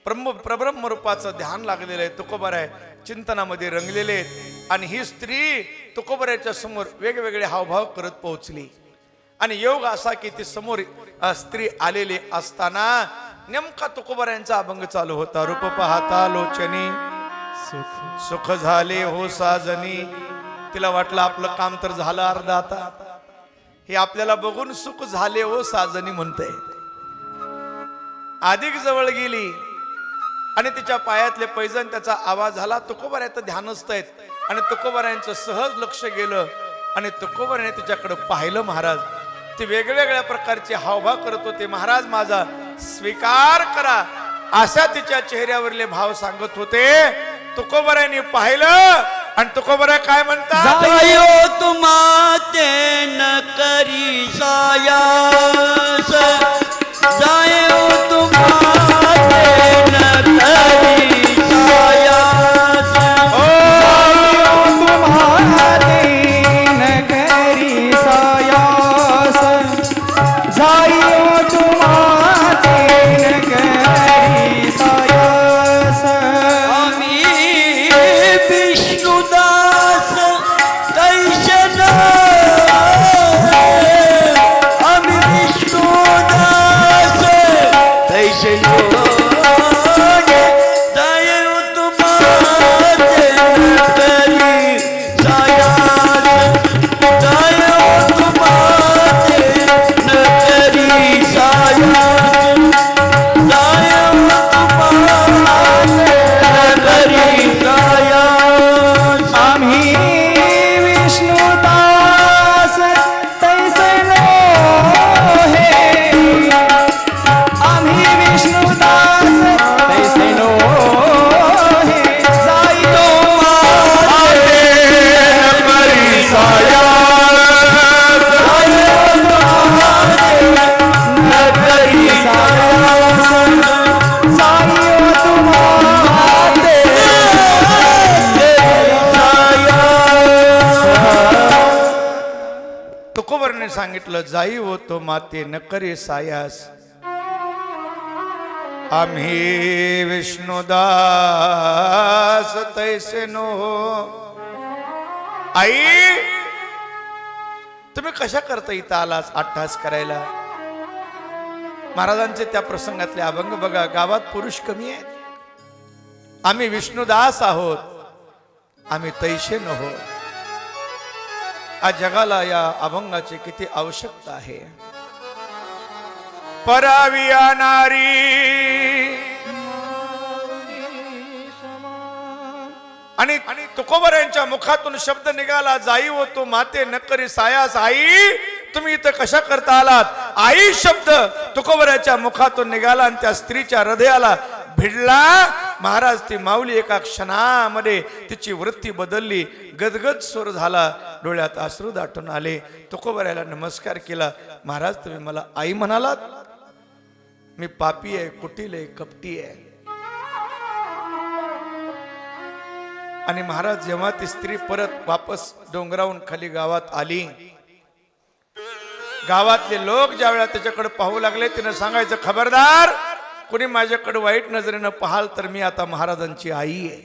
प्रब्रह्म रूपाचं ध्यान लागलेलं आहे. तुकोबराय चिंतनामध्ये रंगलेले आहेत आणि ही स्त्री तुकोबराच्या समोर वेगवेगळे हावभाव करत पोहोचली. आणि योग असा की ती समोर स्त्री आलेली असताना नेमका तुकोबरायांचा अभंग चालू होता. रूप पाहता लोचनी सुख झाले हो साजनी. तिला वाटलं आपलं काम तर झालं अर्धा, आता हे आपल्याला बघून सुख झाले हो साजनी म्हणते. अधिक जवळ गेली आणि तिच्या पायातले पैजण, त्याचा आवाज झाला. तुकोबरायांचं ध्यानस्थ आहेत आणि तुकोबरायांचं सहज लक्ष गेलं आणि तुकोबराने तिच्याकडे पाहिलं. महाराज ते वेगवेगळ्या प्रकारचे हावभाव करत होते. महाराज माझा स्वीकार करा अशा तिच्या चेहऱ्यावरले भाव सांगत होते. तुकोबरायांनी पाहिलं आणि तुकोबराय काय म्हणतात, जायो तुम्हाते न करी सायास, जायो तुम्हाते न करी सायास, जायो तुम्हाते न करी सायास, जायो तुम्हाते न करी सायास. विष्णुदास कैसन, आम्ही विष्णुदास सांगितलं, जाई होतो माते न करे सायास, आम्ही विष्णुदास तैसे नो हो. आई तुम्ही कशा करता इथं आलास अट्टहास करायला? महाराजांचे त्या प्रसंगातले अभंग बघा. गावात पुरुष कमी आहेत, आम्ही विष्णुदास आहोत, आम्ही तैसे न हो. आज जगाला या अभंगाची किती आवश्यकता आहे. पराविया नारी आणि तुकोबर यांच्या मुखातून शब्द निघाला, जाई होतो माते न करी सायास. आई तुम्ही इथं कशा करता आलात? आई शब्द तुकोबराच्या मुखातून निघाला आणि त्या स्त्रीच्या हृदयाला भिडला. महाराज ती माऊली एका क्षणामध्ये तिची वृत्ती बदलली, गदगद स्वर झाला, डोळ्यात अश्रू दाटून आले. तुकोबराला नमस्कार केला. महाराज तुम्ही मला आई म्हणालात? मी पापी आहे, कुटील आहे, कपटी आहे. आणि महाराज जेव्हा ती स्त्री परत वापस डोंगरावून खाली गावात आली, गावातले लोक ज्या वेळा त्याच्याकडे पाहू लागले, तिनं सांगायचं, खबरदार कोणी माझ्याकडे वाईट नजरेनं पाहाल तर मी आता महाराजांची आई आहे.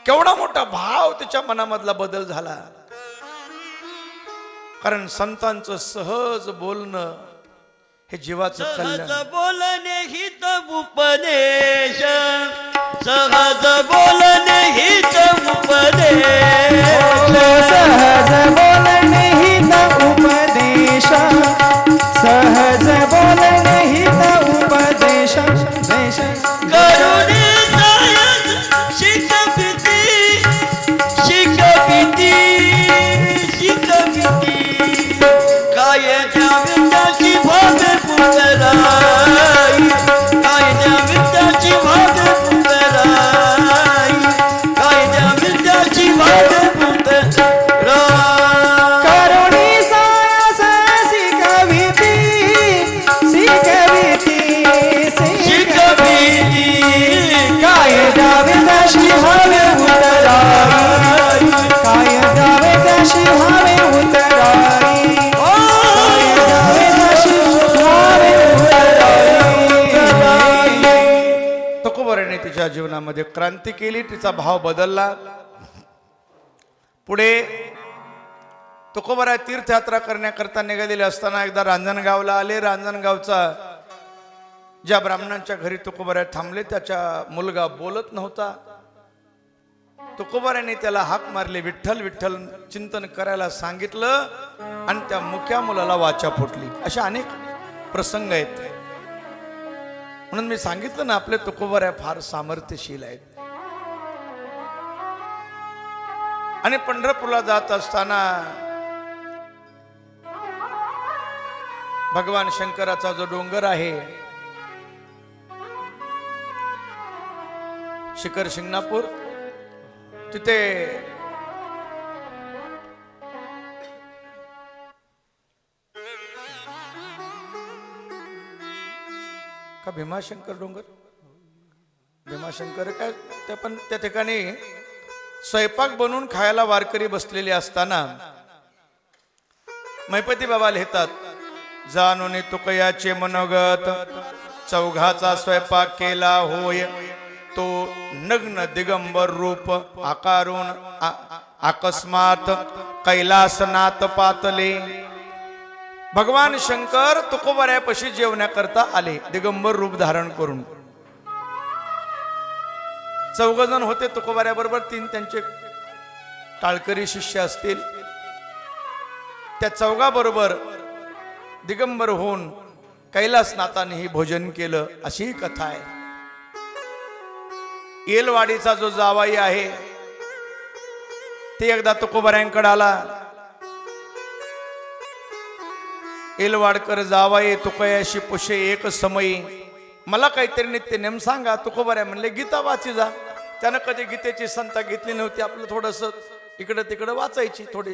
केवढा मोठा भाव तिच्या मनामधला बदल झाला. कारण संतांचं सहज बोलणं हे जीवाचं कल्याण. सहज बोलणे हित उपदेश, सहज बोलणे हित उपदेश, सहज बोलणे हित उपदेश, सहज बोलणे हित उपदेश. करुणी सायस शिकविती, शिकविती, शिकविती. काय विद्याची भावे पुतराई, काय विद्याची भावे पुतराई, काय विद्याची भावे पुतराई. करुणी सायास शिकविती, शिकविती, शिकविती. कायदा विदाशी हवे उतराई, कायदा विदाशी हवे उतराई, कायदा विदाशी हवे उतराई. तुकोबराने तिच्या जीवनामध्ये क्रांती केली, तिचा भाव बदलला. पुढे तुकोबरा तीर्थयात्रा करण्याकरता निघालेले असताना एकदा रांजणगावला आले. रांजणगावचा ज्या ब्राह्मणांच्या घरी तुकोबरा थांबले, त्याचा मुलगा बोलत नव्हता. तुकोबराने त्याला हाक मारली, विठ्ठल विठ्ठल चिंतन करायला सांगितलं आणि त्या मुक्या मुलाला वाचा फुटली. अशा अनेक प्रसंग आहेत. म्हणून मी सांगितलं ना, आपले तुकोबरा फार सामर्थ्यशील आहेत. आणि पंढरपूरला जात असताना भगवान शंकराचा जो डोंगर आहे, शिखर शिंगणापूर, तिथे का भीमाशंकर डोंगर, भीमाशंकर काय ते, पण त्या ठिकाणी स्वयंपाक बनवून खायला वारकरी बसलेले असताना मैपती बाबा लिहितात, जाणून तुकयाचे मनोगत, चौघाचा स्वयंपाक केला होय, तो नग्न दिगंबर रूप आकारून अकस्मात कैलासनाथ पातले. भगवान शंकर तुकोबरायापाशी जेवण्याकरता आले, दिगंबर रूप धारण करून. चौघजण होते तुकोबरायाबरोबर, 3 त्यांचे टाळकरी शिष्य असतील. त्या चौघाबरोबर दिगंबर होऊन कैलासनाथानेही भोजन केलं, अशी कथा आहे. येलवाडीचा जो जावाई आहे, ते एकदा तुकोबरायांकडे आला. येलवाडकर जावाई तुकयाशी पुषे एक समयी, मला काहीतरी नित्य नेम सांगा. तुकोबराय म्हणले, गीता वाची जा. त्यानं कधी गीतेची संता घेतली नव्हती, आपलं थोडंसं इकडं तिकडं वाचायची थोडी.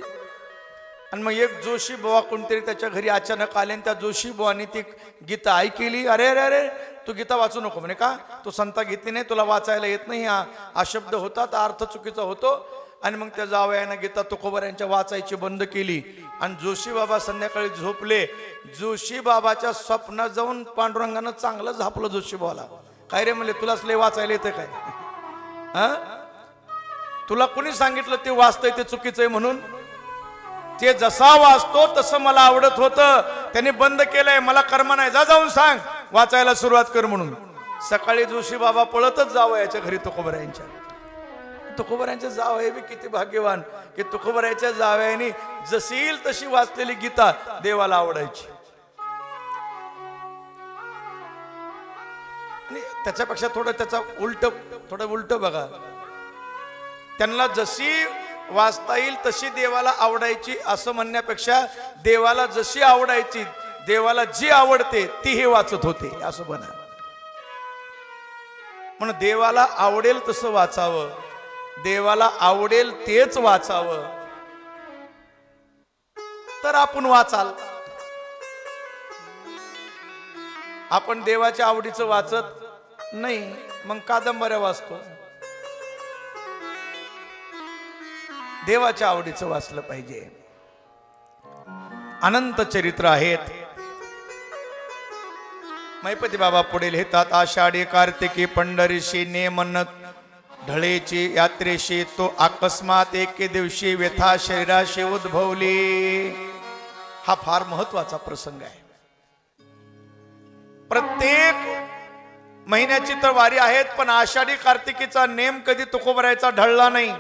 आणि मग एक जोशी बुवा कोणतरी त्याच्या घरी अचानक आले, आणि त्या जोशी बुवानी ती गीता ऐकली. अरे अरे अरे, तू गीता वाचू नको म्हणे. का? तू संता घेतली नाही, तुला वाचायला येत नाही, हा शब्द होता, तर अर्थ चुकीचा होतो. आणि मग त्या जावयानं गीता तुकोबारायांच्या वाचायची बंद केली आणि जोशी बाबा संध्याकाळी झोपले. जोशी बाबाच्या स्वप्नात जाऊन पांडुरंगानं चांगलं झापलं जोशी बाबाला. काय रे म्हणले, तुलाच लय वाचायला येतं काय? हा, तुला कोणी सांगितलं ते वाचतंय ते चुकीचं आहे म्हणून? ते जसा वाचतो तसं मला आवडत होतं, त्याने बंद केलंय, मला कर्म नाही. जा जाऊन सांग वाचायला सुरुवात कर म्हणून. सकाळी जोशी बाबा पळतच जावयाच्या घरी तुकोबारायांच्या. तुकोबारायांच्या जावया बी किती भाग्यवान की तुकोबारायांच्या जावयाने जशी येईल तशी वाचलेली गीता देवाला आवडायची. आणि त्याच्यापेक्षा थोडं उलट बघा, त्यांना जशी वाचता येईल तशी देवाला आवडायची असं म्हणण्यापेक्षा देवाला जशी आवडायची, देवाला जी आवडते ती हे वाचत होते असं म्हणा. म्हणून देवाला आवडेल तसं वाचावं, देवाला आवडेल तेच वाचावं, तर आपण वाचाल. आपण देवाच्या आवडीचं वाचत नाही, मग कादंबऱ्या वाचतो. देवाच्या आवडीचं वाचलं पाहिजे. अनंत चरित्र आहेत. मैपती बाबा पुढे लिहितात, आषाढी कार्तिकी पंढरीशी नेमन ढळेची यात्रेशी तो अकस्मात एके दिवशी व्यथा शरीराशी उद्भवली. हा फार महत्वाचा प्रसंग आहे. प्रत्येक महिन्याची तर वारी आहेत, पण आषाढी कार्तिकीचा नेम कधी तुकोबारायचा ढळला नाही.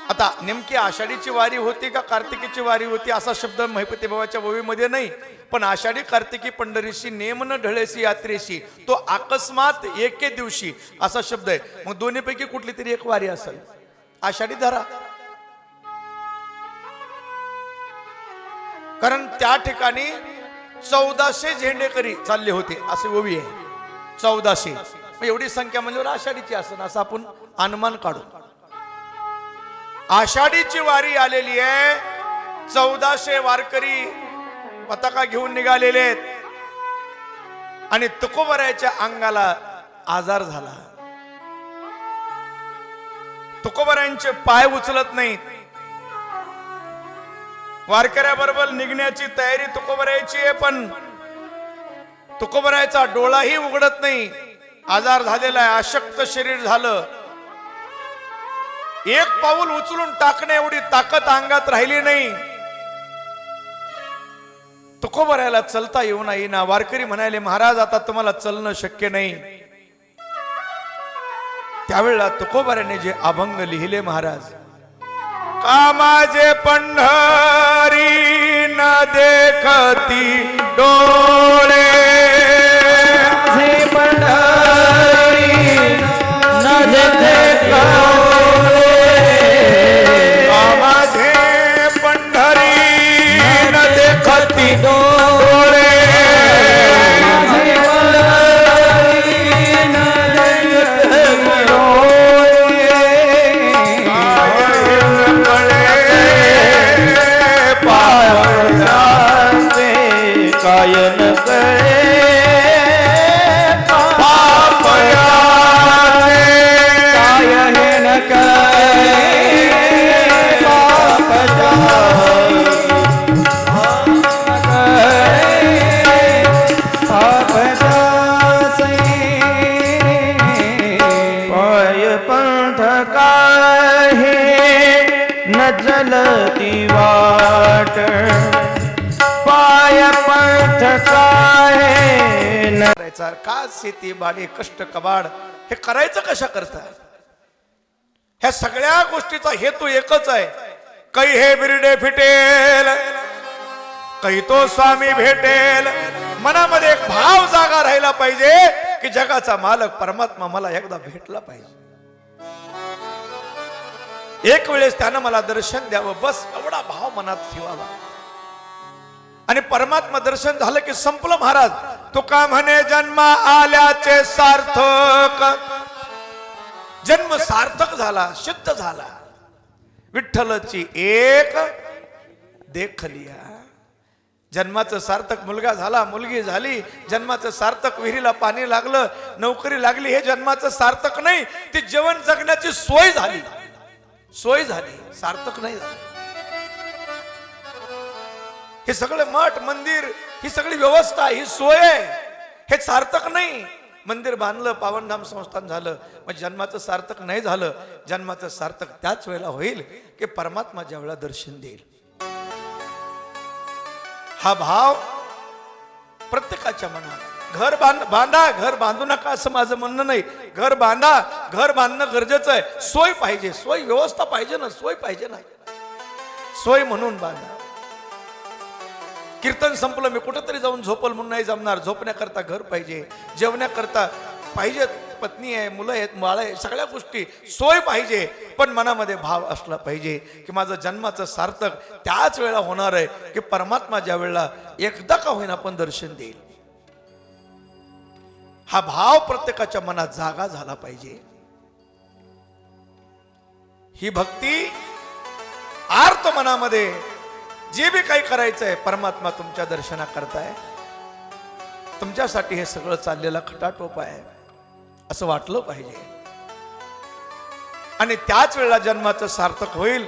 आता नेमकी आषाढीची वारी होती का कार्तिकीची वारी होती असा शब्द महिपती बाबाच्या ओवीमध्ये नाही, पण आषाढी कार्तिकी पंढरीशी नेम न ढळेसी यात्रेशी तो अकस्मात एके दिवशी असा शब्द आहे. मग दोन्हीपैकी कुठली तरी एक वारी असेल. आषाढी धरा, कारण त्या ठिकाणी 1400 झेंडेकरी चालले होते असे ओवी आहे. 1400 एवढी संख्या म्हणजे आषाढीची असेल असं आपण अनुमान काढू. आषाढीची वारी आलेली आहे. 1400 वारकरी पताका घेऊन निघालेले आहेत आणि तुकोबारायच्या अंगाला आजार झाला. तुकोबारायांचे पाय उचलत नाहीत. वारकऱ्याबरोबर निघण्याची तयारी तुकोबारायची आहे, पण तुकोबारायचा डोळाही उघडत नाही. आजार झालेला आहे, अशक्त शरीर झालं. एक पाऊल उचलून टाकणे एवढी ताकद अंगात राहिली नाही. तुकोबारायला चलता येऊ नाही ना. वारकरी म्हणाले, महाराज आता तुम्हाला चलणं शक्य नाही. त्यावेळेला तुकोबाराने जे अभंग लिहिले महाराज, का माझे पंढरी न देखती डोळे, माझे पंढरी न देखती डोळे, माझे पंढरी न देखती डोळे, माझे पंढरी न देखती डोळे, कायन करे कायन करे पाप जासे पाय पंथ काहे न जलती वाट, पाय पंथ काहे न का शेती बाडी कष्ट कबाड हे करायचं कशा करता? ह्या सगळ्या गोष्टीचा हेतू एकच आहे. काही हे बिरडे फिटेल, काही तो स्वामी भेटेल. मनामध्ये एक भाव जागा राहिला पाहिजे की जगाचा मालक परमात्मा मला एकदा भेटला पाहिजे. एक वेळेस त्यानं मला दर्शन द्यावं, बस एवढा भाव मनात ठेवावा. आणि परमात्मा दर्शन झालं की संपलं महाराज. तुका म्हणे जन्मा आल्याचे सार्थक, जन्म सार्थक झाला, सिद्ध झाला. विठ्ठलची एक देखलिया. जन्माचं सार्थक मुलगा झाला, मुलगी झाली, जन्माचं सार्थक विहिरीला पाणी लागलं, नोकरी लागली, हे जन्माचं सार्थक नाही, ती जीवन जगण्याची सोय झाली, सोय झाली, सार्थक नाही झालं. हे सगळं मठ मंदिर, ही सगळी व्यवस्था, ही सोय आहे, हे सार्थक नाही. मंदिर बांधलं, पावनधाम संस्थान झालं, मग जन्माचं सार्थक नाही झालं. जन्माचं सार्थक त्याच वेळेला होईल की परमात्मा ज्या वेळेला दर्शन देईल. हा भाव प्रत्येकाच्या मनात. घर बांधा, घर बांधू नका असं माझं म्हणणं नाही. घर बांधा, घर बांधणं गरजेचं आहे. सोय पाहिजे, सोय व्यवस्था पाहिजे ना, सोय पाहिजे ना, सोय म्हणून बांधा. कीर्तन संपलं, मी कुठेतरी जाऊन झोपल म्हणून नाही जमणार. झोपण्याकरता घर पाहिजे, जेवण्याकरता पाहिजे, पत्नी आहे, मुलं आहेत, बाळ आहे, सगळ्या गोष्टी, सोय पाहिजे. पण मनामध्ये भाव असला पाहिजे की माझं जन्माचं सार्थक त्याच वेळेला होणार आहे की परमात्मा ज्या वेळेला एकदा का होईना पण दर्शन देईल. हा भाव प्रत्येकाच्या मनात जागा झाला पाहिजे. ही भक्ती आर्त मनामध्ये जे बी काही करायचंय, परमात्मा तुमच्या दर्शना करताय, तुमच्यासाठी हे सगळं चाललेला खटाटोप आहे असं वाटलं पाहिजे. आणि त्याच वेळेला जन्माचं सार्थक होईल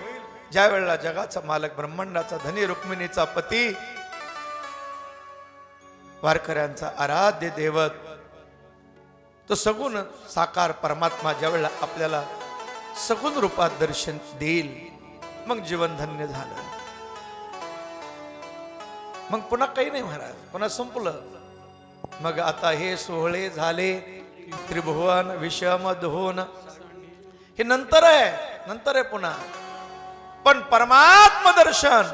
ज्या वेळेला जगाचा मालक, ब्रह्मांडाचा धनी, रुक्मिणीचा पती, वारकऱ्यांचा आराध्य दैवत, तो सगुण साकार परमात्मा ज्या वेळेला आपल्याला सगुण रूपात दर्शन देईल, मग जीवन धन्य झालं. मग पुन्हा काही नाही महाराज, पुन्हा संपलं. मग आता हे सोहळे झाले त्रिभुवन विषम धुवन, हे नंतर आहे, नंतर आहे पुन्हा. पण परमात्म दर्शन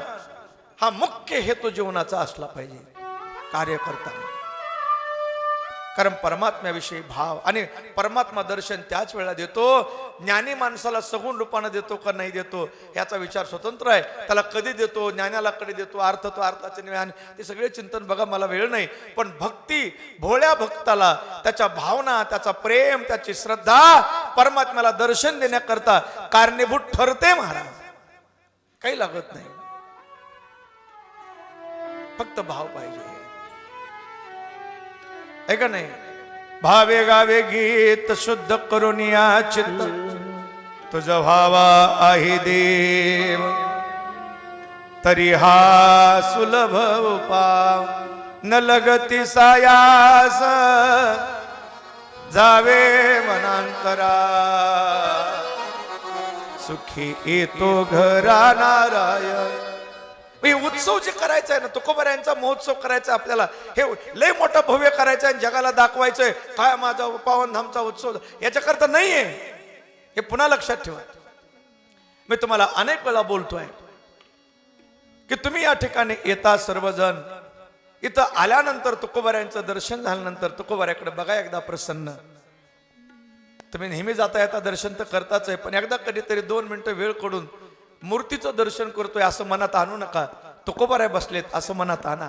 हा मुख्य हेतू जीवनाचा असला पाहिजे कार्य करताना. कारण परमात्म्याविषयी भाव, आणि परमात्मा दर्शन त्याच वेळेला देतो, ज्ञानी माणसाला सगुण रूपानं देतो का नाही देतो याचा विचार स्वतंत्र आहे. त्याला कधी देतो, ज्ञानाला कधी देतो, अर्थ तो अर्थाचे ज्ञान, ते सगळे चिंतन बघा, मला वेळ नाही. पण भक्ती, भोळ्या भक्ताला त्याच्या भावना, त्याचा प्रेम, त्याची श्रद्धा परमात्म्याला दर्शन देण्याकरता कारणीभूत ठरते महाराज. काही लागत नाही, फक्त भाव पाहिजे, आहे का नाही. भावे गावे गीत शुद्ध करून या चित्त, तुझ व्हावा आहे देव, तरी हा सुलभ उपाव, न लगती सायास जावे मनांतरा, सुखी येतो घरा नारायण. हे उत्सव जे करायचा आहे ना, तुकोबाऱ्यांचा महोत्सव करायचा आपल्याला, हे लय मोठा भव्य करायचा आहे, जगाला दाखवायचंय काय माझा पावनधामचा उत्सव, याच्याकरता नाहीये. हे पुन्हा लक्षात ठेवा. मी तुम्हाला अनेक वेळा बोलतोय की तुम्ही या ठिकाणी येता सर्वजण, इथं आल्यानंतर तुकोबाऱ्यांचं दर्शन झाल्यानंतर तुकोबाऱ्याकडे बघा एकदा प्रसन्न. तुम्ही नेहमी जाता येता दर्शन तर करताच आहे, पण एकदा कधीतरी 2 मिनिटं वेळ काढून मूर्तीचं दर्शन करतोय असं मनात आणू नका. तुकोबाराय बसलेत असं मनात आणा.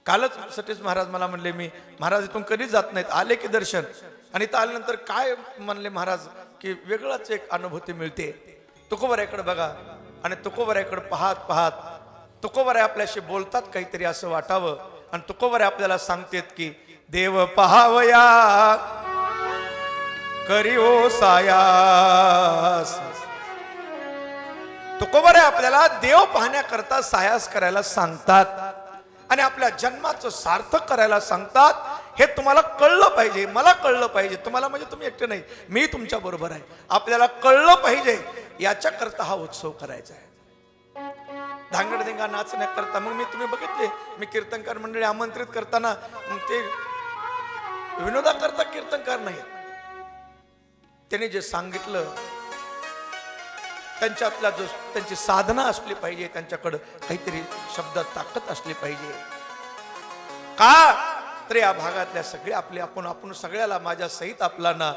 कालच सतीश महाराज मला म्हणले, मी महाराज इथून कधीच जात नाहीत, आले की दर्शन, आणि इथं आल्यानंतर काय म्हणले महाराज की वेगळाच एक अनुभूती मिळते. तुकोबारायकडे बघा, आणि तुकोबारायकडे पाहत पाहत तुकोबाराय आपल्याशी बोलतात काहीतरी असं वाटावं, आणि तुकोबाराय आपल्याला सांगतेत की देव पहावया करी ओ सायास. तुकोबाराय आपल्याला देव पाहण्याकरता सायास करायला सांगतात, आणि आपल्या जन्माचं सार्थक करायला सांगतात. हे तुम्हाला कळलं पाहिजे, मला कळलं पाहिजे, तुम्हाला म्हणजे तुम्ही एकटे नाही, मी तुमच्या बरोबर आहे. आपल्याला कळलं पाहिजे, याच्याकरता हा उत्सव करायचा आहे. धांगडधिंगा नाचण्याकरता मग तुम्ही बघितले, मी कीर्तनकार मंडळी आमंत्रित करताना ते विनोदाकरता कीर्तनकार नाही, त्यांनी जे सांगितलं त्यांच्यातला जो त्यांची साधना असली पाहिजे, त्यांच्याकडे काहीतरी शब्दात ताकद असली पाहिजे. का तर या भागातल्या सगळे आपले आपण सगळ्याला माझ्या सहित आपला ना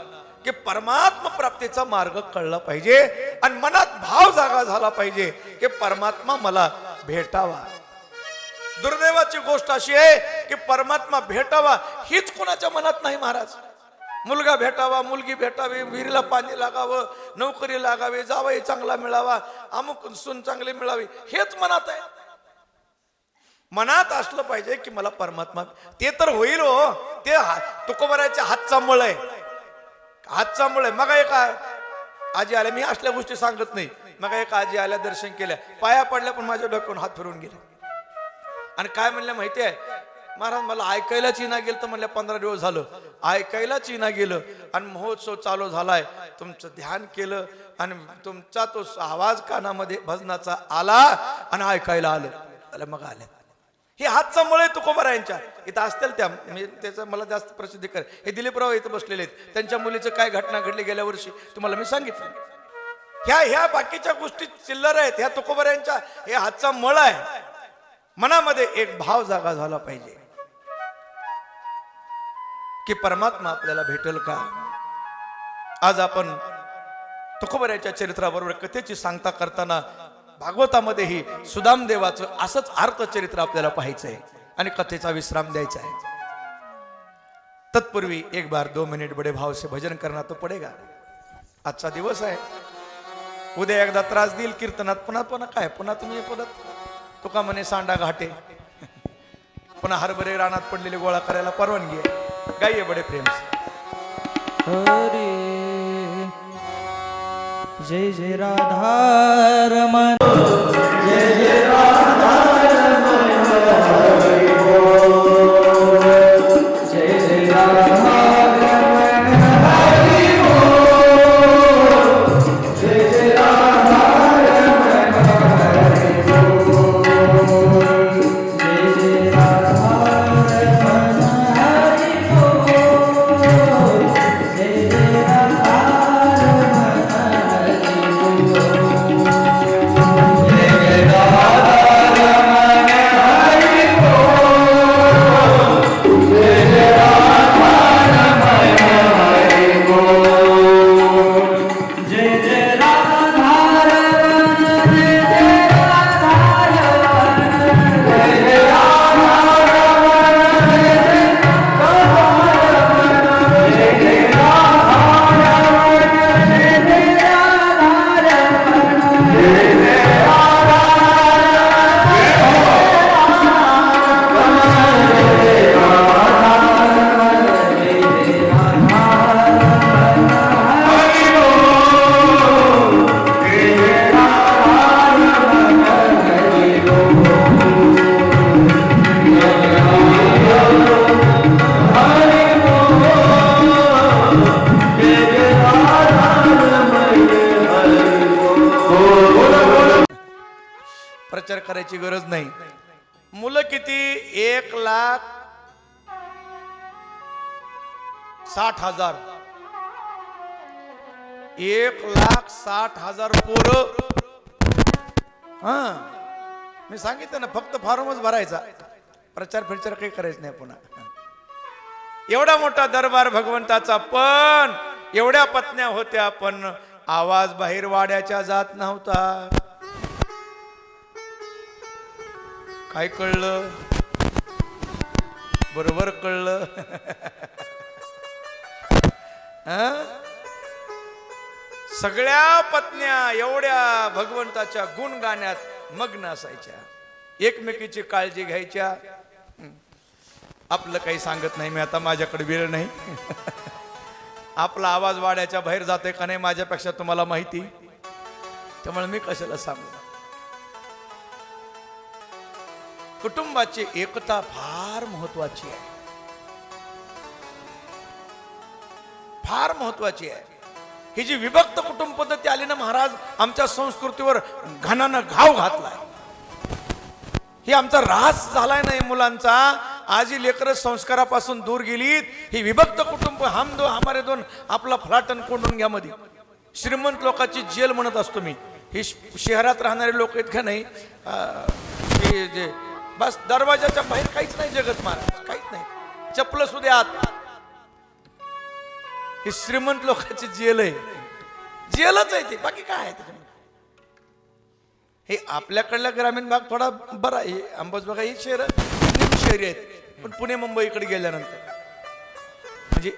की परमात्मा प्राप्तीचा मार्ग कळला पाहिजे, आणि मनात भाव जागा झाला पाहिजे की परमात्मा मला भेटावा. दुर्दैवाची गोष्ट अशी आहे की परमात्मा भेटावा हीच कोणाच्या मनात नाही महाराज. मुलगा भेटावा, मुलगी भेटावी, विहिरीला पाणी लागावं, नोकरी लागावी, जावई चांगला मिळावा, अमुक सून चांगली मिळावी, हेच मनात आहे. मनात असलं पाहिजे की मला परमात्मा, ते तर होईल हो. ते तुकोबराच्या हातचा मळ आहे, हातचा मळ आहे. मग एका आजी आल्या, मी असल्या गोष्टी सांगत नाही, मग एका आजी आल्या, दर्शन केल्या, पाया पडल्या, पण माझ्या डोक्यावरून हात फिरवून गेले. आणि काय म्हणल्या माहिती आहे, महाराज मला ऐकायला चीना गेलं तर म्हणल्या 15 दिवस झालं ऐकायला चीना गेलं, आणि महोत्सव चालू झालाय, तुमचं ध्यान केलं आणि तुमचा तो आवाज कानामध्ये भजनाचा आला आणि ऐकायला आलं. मग आल्या. हे हातचा मळ आहे तुकोबारायांच्या. इथं असतील त्या, मी त्याचं मला जास्त प्रसिद्धी कर. हे दिलीपराव इथं बसलेले आहेत, त्यांच्या मुलीचं काय घटना घडली गेल्या वर्षी तुम्हाला मी सांगितलं. ह्या बाकीच्या गोष्टी चिल्लर आहेत, ह्या तुकोबारायांच्या हे हातचा मळ आहे. मनामध्ये एक भाव जागा झाला पाहिजे की परमात्मा आपल्याला भेटेल का. आज आपण तुकोबाराच्या चरित्राबरोबर कथेची सांगता करताना भागवतामध्येही सुदाम देवाचं असंच अर्थचरित्र आपल्याला पाहायचंय आणि कथेचा विश्राम द्यायचा आहे. तत्पूर्वी एक बार 2 मिनिट बडे भाव से भजन करना तो पडेगा. आजचा दिवस आहे, उद्या एकदा त्रास देईल कीर्तनात, पुन्हा काय, पुन्हा तुम्ही परत तुका म्हणे सांडा घाटे, पुन्हा हरभरे रानात पडलेले गोळा करायला परवानगी आहे. गाईये बडे प्रेम से. हरे जय जय राधा रमण, जय जय राधा रमण, हरि बोल. जय जय राधा रमण, हरि बोल. जय जय राधा रमण, हरि बोल. जय जय राधा रमण, हरि बोल. जय जय राधा प्रचार करायची गरज नाही. मुलं किती? 1,60,000. 1,60,000 पोरं. हा, मी सांगितलं ना, फक्त फॉर्मच भरायचा, प्रचार काही करायचं नाही. पुन्हा एवढा मोठा दरबार भगवंताचा, पण एवढ्या पत्न्या होत्या, पण आवाज बाहेर वाड्याच्या जात नव्हता. काय कळलं? बरोबर कळलं. सगळ्या पत्न्या एवढ्या भगवंताच्या गुण गाण्यात मग्न असायच्या, एकमेकीची काळजी घ्यायच्या. आपलं काही सांगत नाही मी आता, माझ्याकडे वेळ नाही. आपला आवाज वाड्याच्या बाहेर जातोय का नाही माझ्यापेक्षा तुम्हाला माहिती, त्यामुळे मी कशाला सांगू. कुटुंबाची एकता फार महत्वाची आहे, फार महत्वाची आहे. ही जी विभक्त कुटुंब पद्धती आली ना, महाराज आमच्या संस्कृतीवर घणानं घाव घातलाय. ही आमचा ऱ्हास झालाय नाही मुलांचा. आज ही लेकरं संस्कारापासून दूर गेलीत. ही विभक्त कुटुंब, हम दो हमारे दोन, आपला फ्लाटन कोंडून घ्या मध्ये. श्रीमंत लोकांची जेल म्हणत असतो मी. ही शहरात राहणारे लोक आहेत का नाही, जे बस दरवाजाच्या बाहेर काहीच नाही जगत महाराज, काहीच नाही, चपल सुद्धा आत. ही श्रीमंत लोकांची जेल आहे, जेलच आहे ती, बाकी काय आहे. हे आपल्याकडल्या ग्रामीण भाग थोडा बरा आहे. अंबाजोगाई ही शहर शहरी आहेत, पण पुणे मुंबईकडे गेल्यानंतर म्हणजे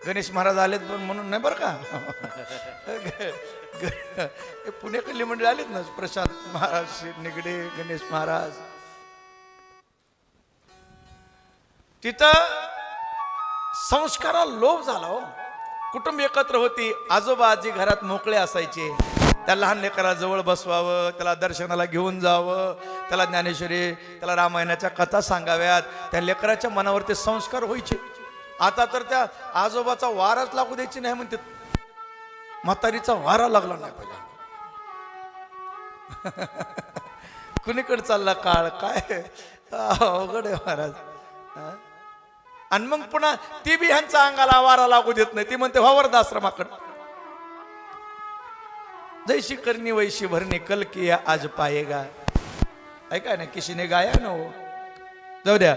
गणेश महाराज आलेत म्हणून नाही बरं का. पुणेकडली मंडळी आलीत ना, प्रशांत महाराज निगडे, गणेश महाराज, तिथं संस्काराला लोभ झाला हो. कुटुंब एकत्र होती, आजोबा आजी घरात मोकळे असायचे. त्या लहान लेकराला जवळ बसवावं, त्याला दर्शनाला घेऊन जावं, त्याला ज्ञानेश्वरी, त्याला रामायणाच्या कथा सांगाव्यात. त्या लेकराच्या मनावर ते संस्कार व्हायचे. आता तर त्या आजोबाचा वाराच लागू द्यायची नाही म्हणते, म्हातारीचा वारा लागला नाही पाहिजे. कुणीकडे चालला काळ, काय अवघड आहे महाराज. आणि मग पुन्हा ती बी ह्यांचा अंगाला वारा लागू देत नाही. ती म्हणते वावरदाश्रमाकडं. जैशी करनी वैशी भरणी कल किया आज पाएगा. ऐका ना, किशीने गाया ना हो. जाऊ द्या,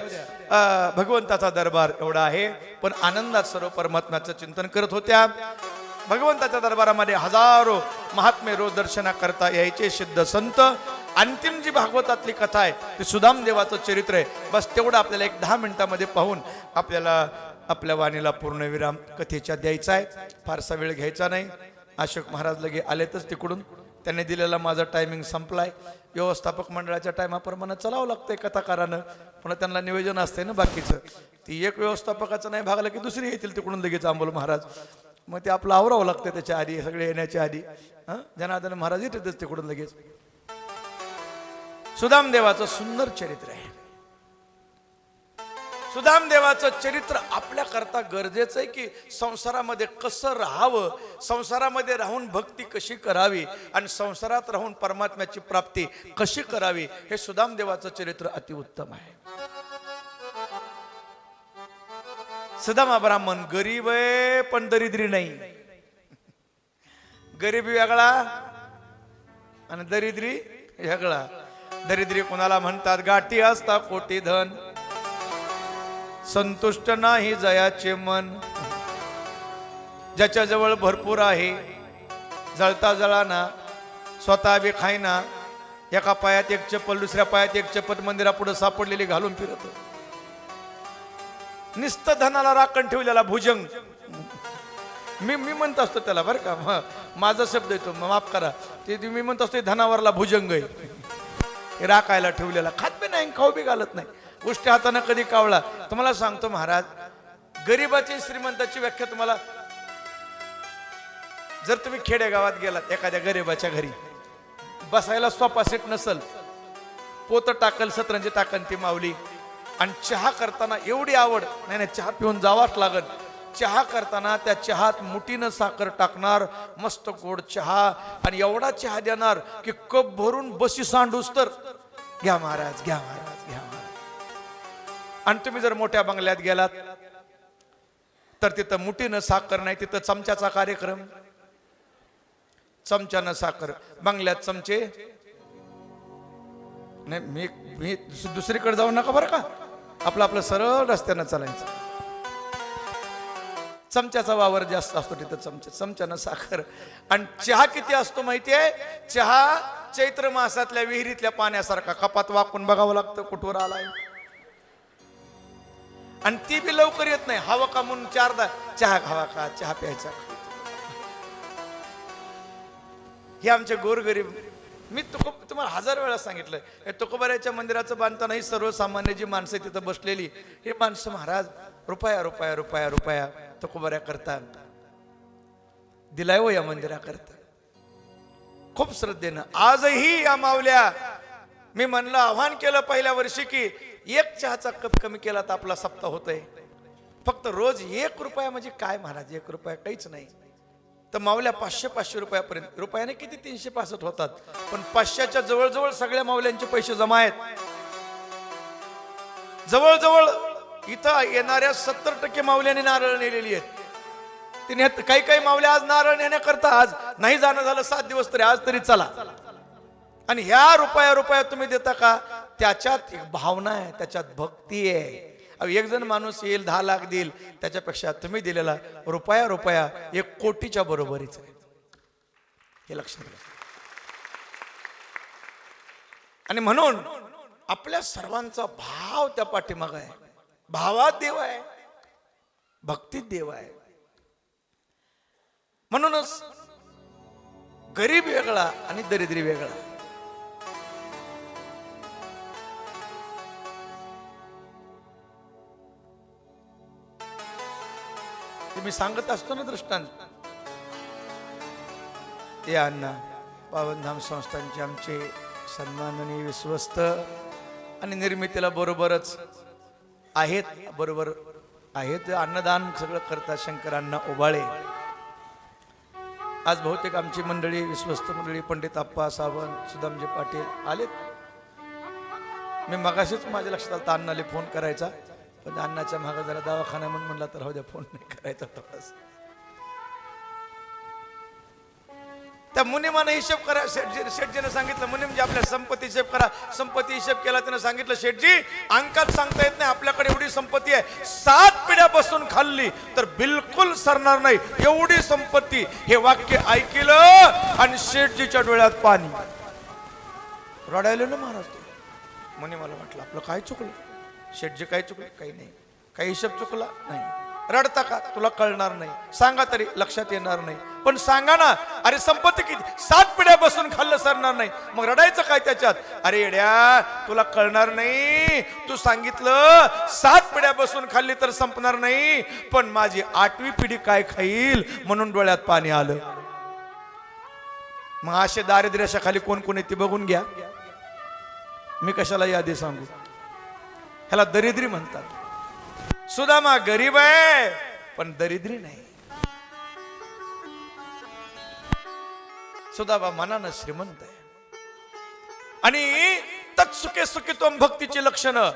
भगवंताचा दरबार एवढा आहे. पण आनंदात सर्व परमात्म्याचं चिंतन करत होत्या. भगवंताच्या दरबारामध्ये हजारो महात्मे रोज दर्शना करता यायचे सिद्ध संत. अंतिम जी भागवतातली कथा आहे ती सुदाम देवाचं चरित्र आहे. बस तेवढं आपल्याला एक 10 मिनिटामध्ये पाहून आपल्याला आपल्या वाणीला पूर्णविराम कथेच्या द्यायचा आहे. फारसा वेळ घ्यायचा नाही. अशोक महाराज लगे आलेतच तिकडून. त्यांनी दिलेला माझा टायमिंग संपलाय. व्यवस्थापक मंडळाच्या टायमाप्रमाणे चालावं लागतंय कथाकारानं. पुन्हा त्यांना नियोजन असतंय ना बाकीचं. ती एक व्यवस्थापकाचं नाही भागलं की दुसरी येतील तिकडून लगेच आंबोल महाराज. मग ते आपलं आवरावं लागतं त्याच्या आधी, सगळे येण्याच्या आधी. जनार्दन महाराज येतातच तिकडून लगेच. सुदाम देवाचं सुंदर चरित्र आहे. सुदाम देवाचं चरित्र आपल्या करता गरजेचं आहे की संसारामध्ये कसं राहावं, संसारामध्ये राहून भक्ती कशी करावी आणि संसारात राहून परमात्म्याची प्राप्ती कशी करावी, हे सुदाम देवाचं चरित्र अतिउत्तम आहे. सुदामा ब्राह्मण गरीब आहे पण दरिद्री नाही. गरीबी वेगळा आणि दरिद्री वेगळा. दरिद्री कोणाला म्हणतात, गाठी असता कोटी धन, संतुष्ट नाही जयाचे मन. ज्याच्या जवळ भरपूर आहे, जळता जळाना, स्वतः बी खायना, एका पायात एक चप्पल दुसऱ्या पायात एक चप्पल मंदिरापुढे सापडलेली घालून फिरत. निस्त धनाला राखण ठेवलेला भुजंग. मी म्हणत असतो त्याला, बरं का, माझा शब्द येतो माफ करा, ते मी म्हणत असतो धनावरला भुजंग आहे. राखायला ठेवलेला, खात बी नाही खाऊ बी घालत नाही, गोष्टी हाताने कधी कावळा. तुम्हाला सांगतो महाराज, गरीबाची श्रीमंताची व्याख्या तुम्हाला, जर तुम्ही खेडेगावात गेलात एखाद्या गरीबाच्या घरी, बसायला सोफा सेट नसल, पोत टाकल सतरंजी टाकन ती माऊली, आणि चहा करताना एवढी आवड, नाही चहा पिऊन जावाच लागल. चहा करताना त्या चहात मुठीनं साखर टाकणार, मस्त गोड चहा, आणि एवढा चहा देणार की कप भरून बशी सांडूस तर घ्या महाराज, घ्या महाराज, घ्या महाराज. आणि तुम्ही जर मोठ्या बंगल्यात गेलात तर तिथं मुठीनं साखर नाही, तिथं चमच्याचा कार्यक्रम. चमच्यानं साखर, बंगल्यात चमचे नाही. मी दुसरीकडे जाऊ नका बरं का, आपलं सरळ रस्त्यानं चालायचं. चमच्याचा वावर जास्त असतो तिथं, चमच्यानं साखर. आणि चहा किती असतो माहितीये? चहा चैत्र मासातल्या विहिरीतल्या पाण्यासारखा कपात वाकून बघावं लागतं कुठवर आलाय. आणि ती बी लवकर येत नाही. हवा का म्हणून 4दा चहा खावा का, चहा प्यायचा. हे आमचे गोरगरीब, मी तुम्हाला 1000 वेळा सांगितलंय, तुकोबाराच्या मंदिराचं बांधताना ही सर्वसामान्य जी माणसं तिथं बसलेली, हे माणसं महाराज रुपया रुपया रुपया रुपया तुकोबाऱ्या करतात. दिलाय व या मंदिरा करता खूप श्रद्धेनं. आजही या मावल्या, मी म्हणलं, आव्हान केलं पहिल्या वर्षी की 1 चहाचा कप कमी केला तर आपला सप्ताह होतोय. फक्त रोज 1 रुपया म्हणजे काय महाराज, 1 रुपया काहीच नाही. तर मावल्या 500-500 रुपयापर्यंत, रुपयाने किती 365 होतात, पण 500च्या जवळजवळ सगळ्या मावल्यांचे पैसे जमा आहेत. जवळजवळ इथं येणाऱ्या 70% मावल्यांनी नारळ नेलेली आहेत. तिने काही काही मावल्या आज नारळ नेण्याकरता, आज नाही जाणं झालं 7 दिवस तरी आज तरी चला. आणि ह्या रुपया तुम्ही देता का? त्याच्यात एक भावना आहे, त्याच्यात भक्ती आहे. एक जण माणूस येईल 10 लाख देईल, त्याच्यापेक्षा तुम्ही दिलेला रुपया 1 कोटीच्या बरोबरीच आहे, हे लक्षात घ्या. आणि म्हणून आपल्या सर्वांचा भाव त्या पाठीमाग आहे. भावात देव आहे, भक्तीत देव आहे. म्हणूनच गरीब वेगळा आणि दरिद्री वेगळा. तुम्ही सांगत असतो ना दृष्टांत. ते अण्णा पावनधाम संस्थांचे आमचे सन्माननीय विश्वस्त आणि निर्मितीला बरोबरच आहेत, बरोबर आहेत, अन्नदान सगळं करतात शंकरांना ओबाळे. आज बहुतेक आमची मंडळी विश्वस्त मंडळी पंडित आप्पा सावंत सुदामजी पाटील आलेत. मी मगाशीच माझ्या लक्षात आलं अण्णाला फोन करायचा, पण अण्णाच्या मागे जरा दवाखाना म्हणून म्हणला तर राहू द्या, फोन नाही करायचा थोडासा. त्या मुनिमानं हिशेब करा. शेठजीने सांगितलं मुनिमजी आपल्या संपत्ती हिशेब करा. संपत्ती हिशेब केला. त्यानं सांगितलं शेठजी अंकात सांगता येत नाही, आपल्याकडे एवढी संपत्ती आहे, 7 पिढ्या बसून खाल्ली तर बिलकुल सरणार नाही एवढी संपत्ती. हे वाक्य ऐकलं आणि शेठजीच्या डोळ्यात पाणी रडायला ना महाराज. ते म्हणे मला वाटलं आपलं काय चुकलं. शेठजी काय चुकलं? काही नाही. काही हिशेब चुकला नाही. रडता का? तुला कळणार नाही. सांगा तरी लक्षात येणार नाही. पण सांगा ना, अरे संपत्ती किती, 7 पिढ्या बसून खाल्लं सरणार नाही, मग रडायचं काय त्याच्यात? अरे येड्या तुला कळणार नाही. तू सांगितलं 7 पिढ्या बसून खाल्ली तर संपणार नाही, पण माझी 8वी पिढी काय खाईल म्हणून डोळ्यात पाणी आलं. मग असे दारिद्र्याच्या खाली कोण कोण येते बघून घ्या. मी कशाला यादी सांगू. ह्याला दरिद्री म्हणतात. सुदामा गरीब आहे पण दरिद्री नाही. सुदामा मनानं श्रीमंत आहे. आणि तत्सुखे सुखित्वम भक्तीची लक्षणं.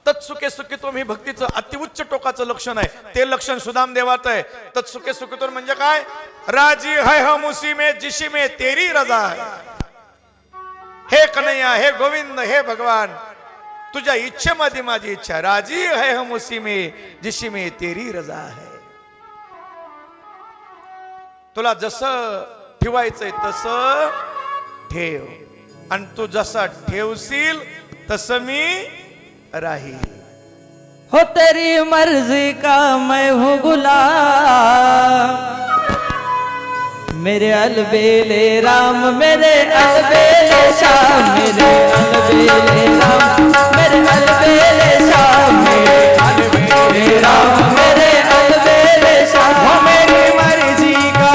तत्सुखे सुखित्वम ही भक्तीचं अतिउच्च टोकाचं लक्षण आहे. ते लक्षण सुदाम देवात आहे. तत्सुखे सुखित्वम म्हणजे काय? राजी है हम उसी में जिसी में तेरी रजा है. हे कन्हैया, हे गोविंद, हे भगवान, तुझ्या इच्छेमध्ये माझी इच्छा. राजी है हम उसी में जिसी में तेरी रजा है. तुला जसं ठेवायचंय तसं ठेव, आणि तू जसा ठेवशील तसं मी राहील. हो तेरी मर्जी का मैं हूँ गुलाम, मेरे अलबेले राम, मेरे अलबेले श्याम, मेरे अलबेले राम, मेरे अलबेले श्याम, मेरे अलबेले राम, मेरे अलबेले श्याम. हो मेरी मर्जी का,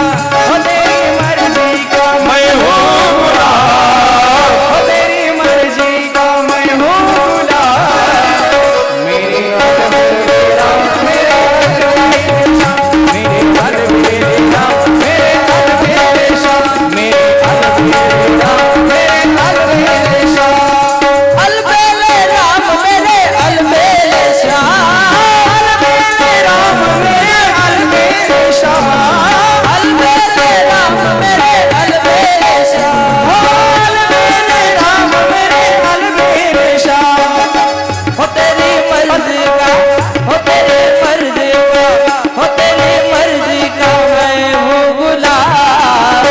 हो तेरी मर्जी का मैं हूँ गुलाम, हो तेरी मर्जी का मैं हूँ गुलाम, मेरे अलबेले राम, मेरे अलबेले श्याम, मेरे अलबेले राम, मेरे अलबेले श्याम, मेरे अलबेले राम, मेरे अलबेले श्याम. अलबेले राम मेरे अलबेले श्याम, अलबेले राम मेरे अलबेले श्याम, अलबेले राम मेरे अलबेले श्याम, अलबेले राम मेरे अलबेले श्याम. हो तेरी मर्जी का, हो तेरी मर्जी का, हो तेरी मर्जी का मैं हूँ गुलाम,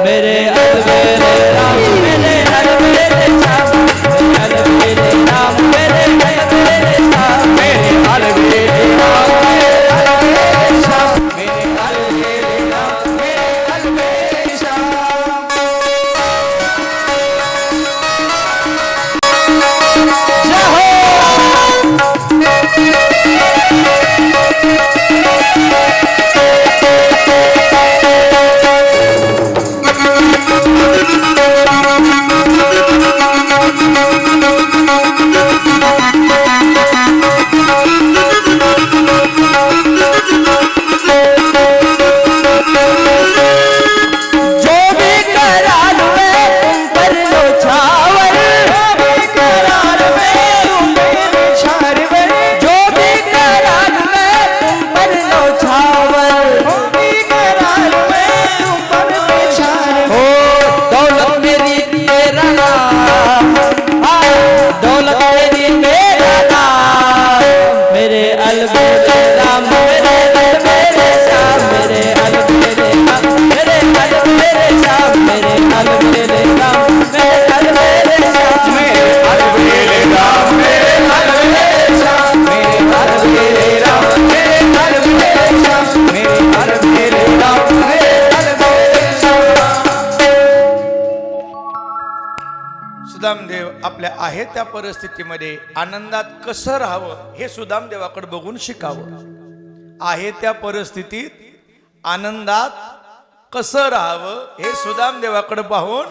मेरे अलबेले राम, मेरे अलबेले श्याम, मेरे अलबेले राम, मेरे अलबेले श्याम, मेरे अलबेले राम, मेरे अलबेले श्याम, मेरे अलबेले राम, मेरे अलबेले श्याम. जय हो. जो भी करार में तुम पर लो छावर, जो भी करार में तुम पर लो छावर, जो भी करार में तुम पर लो छावर, जो भी करार में तुम पर लो छावर. हो दौलत मेरी तेरा नाम, दौलत मेरी तेरा नाम, मेरे अलबेले राम, मेरे अलबेले श्याम, मेरे अलबेले राम, मेरे अलबेले श्याम, मेरे अलबेले राम, मेरे अलबेले श्याम, मेरे अलबेले राम, मेरे अलबेले श्याम, मेरे अलबेले राम, मेरे अलबेले श्याम, मेरे अलबेले राम, मेरे अलबेले श्याम. सुदामदेव आपल्या आहे त्या परिस्थितीमध्ये आनंदात कसं राहावं हे सुदामदेवाकडे बघून शिकावं. आहे त्या परिस्थितीत आनंदात कसं राहावं हे सुदाम देवाकडे पाहून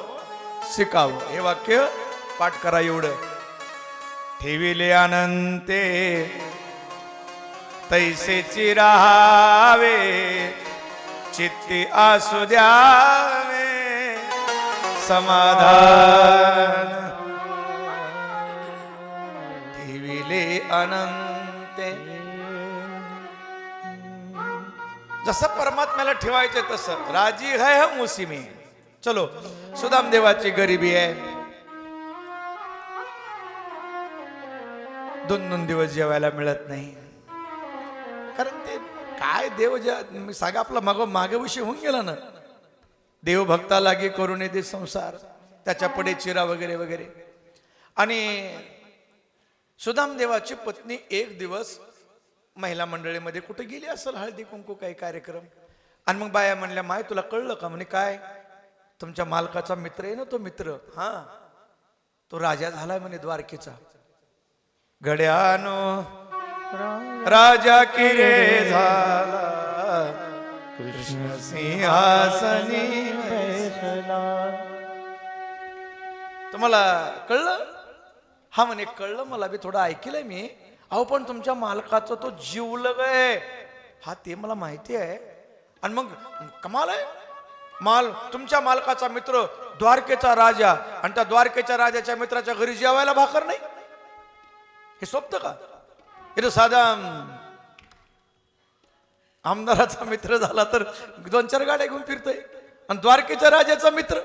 शिकावं. हे वाक्य पाठ करा. एवढं ठेविले अनंते तैसेची राहावे चित्ती असू द्यावे समाधान. ठेविले अनंते जसं परमात्म्याला ठेवायचे तसं राजी है हम उसी में. चलो सुदाम देवाची गरिबी आहे. 2 दिवस जेवायला मिळत नाही. कारण ते काय देव मी सांगा आपला मागे विषय होऊन गेला ना. देव भक्ता लागे करून दे संसार त्याच्या पुढे चिरा वगैरे वगैरे. आणि सुदाम देवाची पत्नी एक दिवस महिला मंडळीमध्ये कुठे गेली असेल हळदी कुंकू काही कार्यक्रम. आणि मग बाया म्हणल्या माय तुला कळलं का. म्हणे काय. तुमच्या मालकाचा मित्र आहे ना तो मित्र. हा तो राजा झालाय म्हणे द्वारकेचा. घड्यानो राजा की रे झाला कृष्ण सिंहासनी बैसला. तुम्हाला कळलं. हा म्हणे कळलं मला बी थोडं ऐकलंय मी. अहो पण तुमच्या मालकाचा तो जीवलग आहे. हा ते मला माहिती आहे. आणि मग कमाल आहे. तुमच्या मालकाचा मित्र द्वारकेचा राजा आणि त्या द्वारकेच्या राजाच्या मित्राच्या घरी जेवायला भाकर नाही. हे सोपतं का. हे साधा आमदाराचा मित्र झाला तर 2-4 गाड्या घेऊन फिरतोय. आणि द्वारकेच्या राजाचा मित्र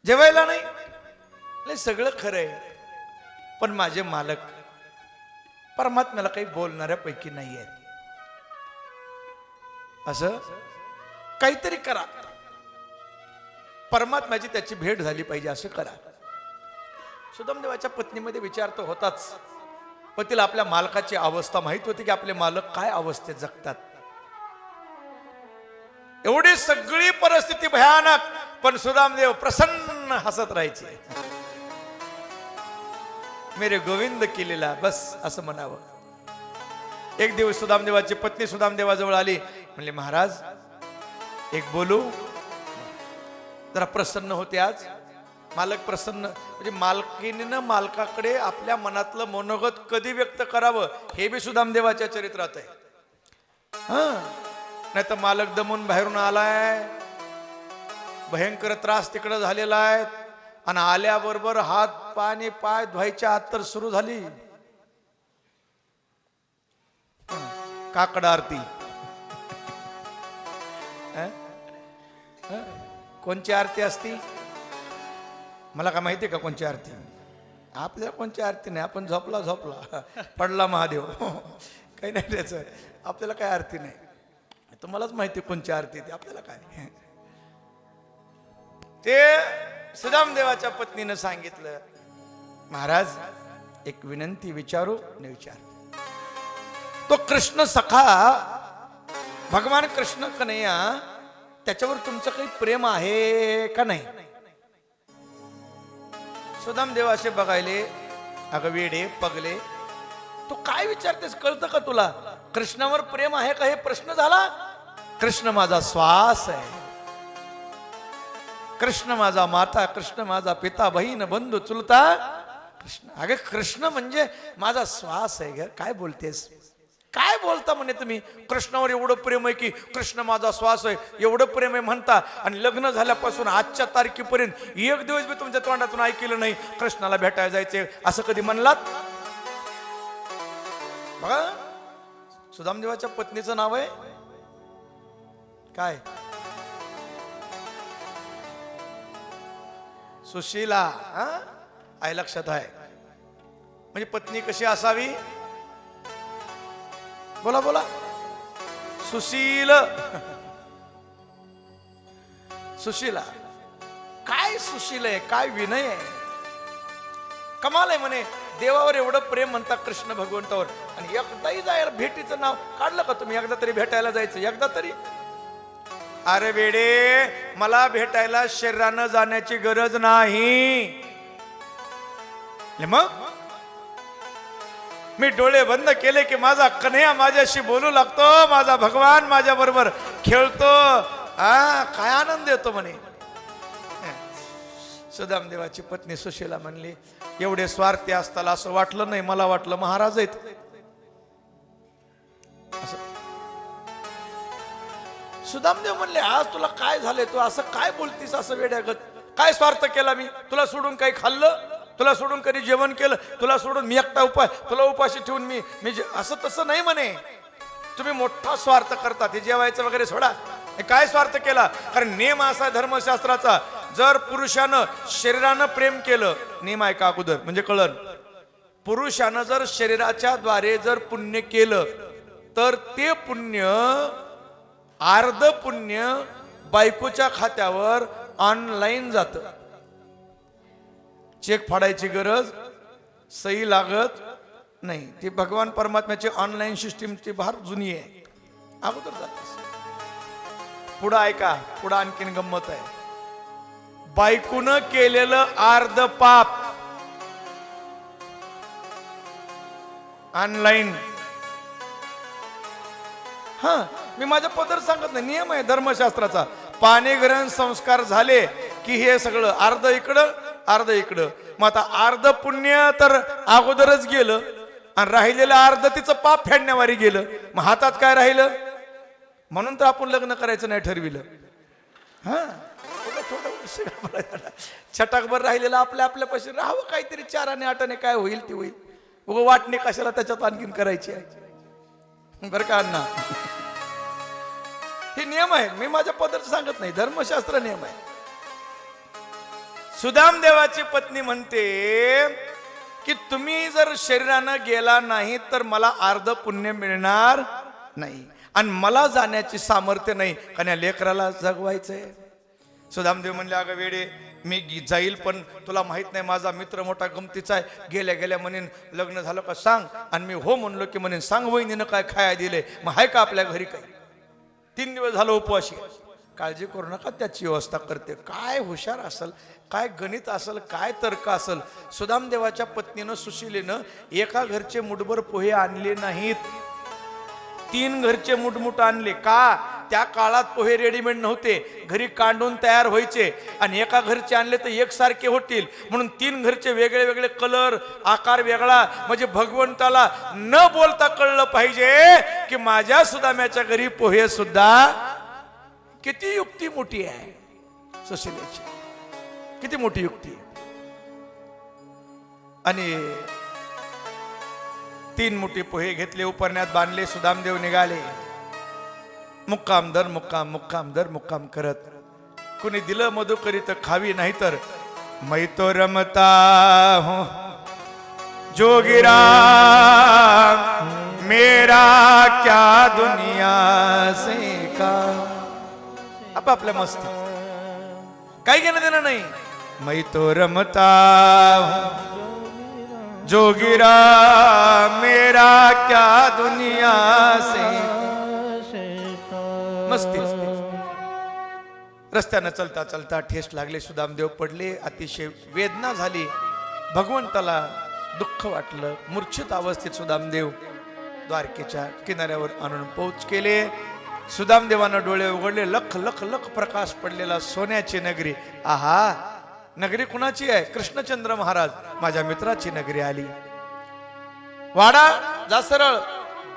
जेवायला नाही. सगळं खरं आहे. पण माझे मालक परमात्म्याला काही बोलणाऱ्यापैकी नाही आहेत. असं काहीतरी करा. परमात्म्याची त्याची भेट झाली पाहिजे असं करा. सुदाम देवाच्या पत्नीमध्ये विचार तर होताच. पण तिला आपल्या मालकाची अवस्था माहित होती की आपले मालक काय अवस्थेत जगतात. एवढी सगळी परिस्थिती भयानक पण सुदामदेव प्रसन्न हसत राहायचे. मेरे गोविंद केलेला बस असं म्हणावं. एक दिवस सुदामदेवाची पत्नी सुदामदेवाजवळ आली. म्हणले महाराज एक बोलू. जरा प्रसन्न होते आज. मालक प्रसन्न म्हणजे मालकीनं मालकाकडे आपल्या मनातलं मनोगत कधी व्यक्त करावं हे बी सुदामदेवाच्या चरित्रात आहे. नाही तर मालक दमून बाहेरून आलाय. भयंकर त्रास तिकडे झालेला आहे. आणि आल्याबरोबर हात पाणी पाय धुवायच्या आत तर सुरू झाली काकड आरती. कोणची आरती असती मला काय माहिती का. कोणची आरती आपल्याला कोणची आरती नाही. आपण झोपला पडला महादेव काही नाही त्याचं. आपल्याला काय आरती नाही. तुम्हालाच माहिती कोणची आरती ती आपल्याला काय. ते सुदामदेवाच्या पत्नीनं सांगितलं महाराज एक विनंती विचारू. न विचार. तो कृष्ण सखा भगवान कृष्ण कन्हैया त्याच्यावर तुमचं काही प्रेम आहे का नाही. सुदामदेव असे बघायले. अगं वेडे पगले तू काय विचारतेस कळतं का तुला. कृष्णावर प्रेम आहे का हे प्रश्न झाला. कृष्ण माझा श्वास आहे. कृष्ण माझा माता. कृष्ण माझा पिता बहीण बंधू चुलता. कृष्ण अगं कृष्ण म्हणजे माझा श्वास आहे. ग काय बोलतेस. काय बोलता म्हणे तुम्ही. कृष्णावर एवढं प्रेम आहे की कृष्ण माझा श्वास आहे एवढं प्रेम आहे म्हणता. आणि लग्न झाल्यापासून आजच्या तारखेपर्यंत एक दिवस मी तुमच्या तोंडातून ऐकलं नाही कृष्णाला भेटायला जायचे असं कधी म्हणलात. बघा सुदामदेवाच्या पत्नीचं नाव आहे काय सुशीला. आहे लक्षात आहे. म्हणजे पत्नी कशी असावी. बोला बोला. सुशील. सुशीला काय सुशील आहे काय विनय आहे. कमाल आहे म्हणे. देवावर एवढं प्रेम म्हणता कृष्ण भगवंतावर. आणि एकदाही जायला भेटीचं नाव काढलं का तुम्ही. एकदा तरी भेटायला जायचं एकदा तरी. अरे वेडे मला भेटायला शरीरानं जाण्याची गरज नाही. मग मी डोळे बंद केले की माझा कन्हैया माझ्याशी बोलू लागतो, माझा भगवान माझ्या बरोबर खेळतो. काय आनंद येतो म्हणे. सुदामदेवाची पत्नी सुशीला म्हणली, एवढे स्वार्थी असताना असं वाटलं नाही, मला वाटलं महाराज आहेत. सुदामदेव म्हणले, आज तुला काय झालंय, तू असं काय बोलतीस असं वेड्यागत? काय स्वार्थ केला मी? तुला सोडून काही खाल्लं? तुला सोडून कधी जेवण केलं? तुला सोडून मी एकटा तुला उपाशी ठेवून मी असं तसं नाही म्हणे. तुम्ही मोठा स्वार्थ करता, ते जेवायचं वगैरे सोडा. काय स्वार्थ केला? कारण नेम असा धर्मशास्त्राचा, जर पुरुषानं शरीरानं प्रेम केलं, नेम आहे का अगोदर म्हणजे कळण, पुरुषानं जर शरीराच्या द्वारे जर पुण्य केलं तर ते पुण्य, अर्ध पुण्य बायकोच्या खात्यावर ऑनलाईन जात. चेक फाडायची गरज, सही लागत नाही. ती भगवान परमात्म्याची ऑनलाईन सिस्टीमची फार जुनी आहे, अगोदर जाते. पुढं ऐका, पुढं आणखीन गंमत आहे. बायकोनं केलेलं अर्ध पाप ऑनलाईन. मी माझ्या पदर सांगत नाही, नियम आहे धर्मशास्त्राचा. पाणीग्रहण संस्कार झाले की हे सगळं अर्ध इकडं अर्ध इकडं. मग आता अर्ध पुण्य तर अगोदरच गेलं आणि राहिलेलं अर्ध तिचं पाप फेडण्यावारी गेलं. मग हातात काय राहिलं? म्हणून तर आपण लग्न करायचं नाही ठरविलं. छटाकभर राहिलेलं आपल्या आपल्या पैसे राहावं, काहीतरी 4 आणि 8 काय होईल ते होईल. उगं वाटणे कशाला त्याच्यात आणखीन करायची आहे. बरं का अण्णा, हे नियम आहे. मी माझ्या पद्धत सांगत नाही, धर्मशास्त्र नियम आहे. सुदामदेवाची पत्नी म्हणते की तुम्ही जर शरीरानं गेला नाही तर मला अर्ध पुण्य मिळणार नाही आणि मला जाण्याची सामर्थ्य नाही, कारण या लेकराला जगवायचंय. सुदामदेव म्हणले, अगं वेडे, मी जाईल पण तुला माहित नाही माझा मित्र मोठा गमतीचा आहे. गेल्या गेल्या म्हणेन लग्न झालं का सांग, आणि मी हो म्हणलो की म्हणेन सांग वहिनीनं काय खाया दिले. मग आहे का आपल्या घरी काही? 3 दिवस झालं उपवाशी. काळजी करू नका, त्याची व्यवस्था करते. काय हुशार असेल, काय गणित असेल, काय तर्क असेल. सुदामदेवाच्या पत्नीनं सुशीलेनं एका घरचे मुठभर पोहे आणले नाहीत, 3 घरचे मुठमुठ आणले. का? त्या काळात पोहे रेडीमेड नव्हते, घरी कांडून तयार व्हायचे आणि एका घरचे आणले तर एकसारखे होतील म्हणून 3 घरचे वेगळे वेगळे कलर, आकार वेगळा. म्हणजे भगवंताला न बोलता कळलं पाहिजे की माझ्या सुदाम्याच्या घरी पोहे सुद्धा. किती युक्ती मोठी आहे सुशीलेची, किती मोठी युक्ती. आणि 3 मोठे पोहे घेतले, उपरण्यात बांधले. सुदामदेव निघाले. मुक्काम दर मुक्काम, मुक्काम दर मुक्काम करत. कुणी दिलं मधुकरी तर खावी, नाही तर मै तो रमता हूं जोगिरा, मेरा क्या दुनिया से का. आपापल्या मस्ती, काही घेणं देणं नाही. मै तो रमता हूं जोगिरा, मेरा क्या दुनिया से. मस्ती. रस्त्यानं चलता चलता ठेस लागले. सुदामदेव पडले. अतिशय वेदना झाली. भगवंताला दुःख वाटलं. मूर्छित अवस्थेत सुदामदेव द्वारकेच्या किनाऱ्यावर आणून पोच केले. सुदामदेवानं डोळे उघडले. लख लख लख प्रकाश पडलेला सोन्याची नगरी. आहा, नगरी कुणाची आहे? कृष्णचंद्र महाराज, माझ्या मित्राची नगरी आली. वाडा जा सरळ.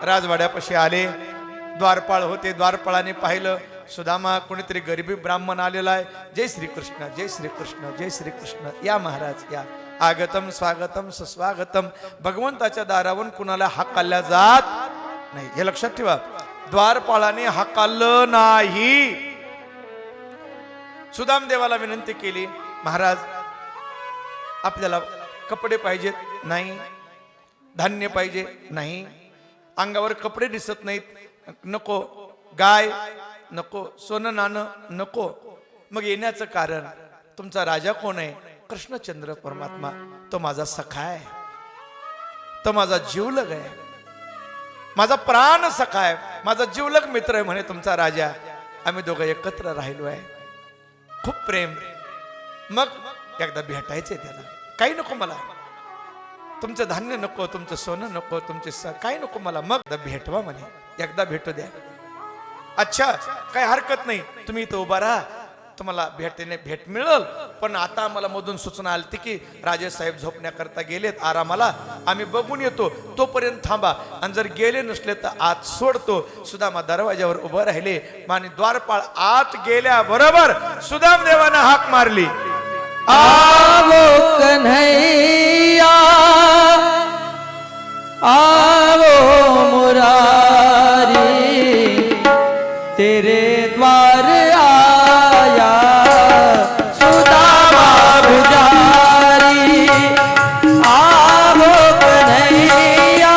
राजवाड्यापाशी आले. द्वारपाळ होते. द्वारपाळाने पाहिलं, सुदामा कोणीतरी गरीबी ब्राह्मण आलेला आहे. जय श्री कृष्ण, जय श्री कृष्ण, जय श्री कृष्ण. या महाराज या. आगतम स्वागतम सुस्वागतम. भगवंताच्या दारावरून कुणाला हाकालल्या जात नाही, हे लक्षात ठेवा. द्वारपाळाने हाकाललं नाही. सुदामदेवाला विनंती केली, महाराज आपल्याला कपडे पाहिजेत? नाही. धान्य पाहिजे? नाही. अंगावर कपडे दिसत नाहीत? नको. गाय नको, सोनं नाणं नको. मग येण्याचं कारण? तुमचा राजा कोण आहे? कृष्णचंद्र परमात्मा. तो माझा सखा आहे, तो माझा जीवलग आहे, माझा प्राण सखा आहे, माझा जीवलग मित्र आहे म्हणे तुमचा राजा. आम्ही दोघं एकत्र राहिलो आहे, खूप प्रेम. मग एकदा भेटायचंय त्याला. काही नको मला. तुमचं धान्य नको, तुमचं सोनं नको, तुमचे काय नको मला, मग भेटवा म्हणे, एकदा भेटू द्या. अच्छा काय हरकत नाही, तुम्ही इथं उभा राहा, तुम्हाला भेट मिळेल. पण आता आम्हाला मधून सूचना आली की राजेसाहेब झोपण्याकरता गेलेत आरामाला, आम्ही बघून येतो, तोपर्यंत थांबा. आणि जर गेले नसले तर आत सोडतो. सुदामा दरवाजावर उभं राहिले. आणि द्वारपाळ आत गेल्या बरोबर सुदाम देवानं हाक मारली, आवो कन्हैया आवो मुरारी, तेरे द्वार आया सुदामा पुजारी. आवो कन्हैया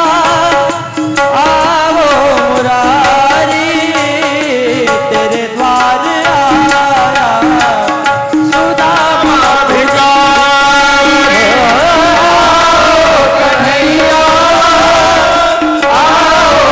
आवो मुरारी, तेरे द्वार आया सुदामा पुजारी. कन्हैया आओ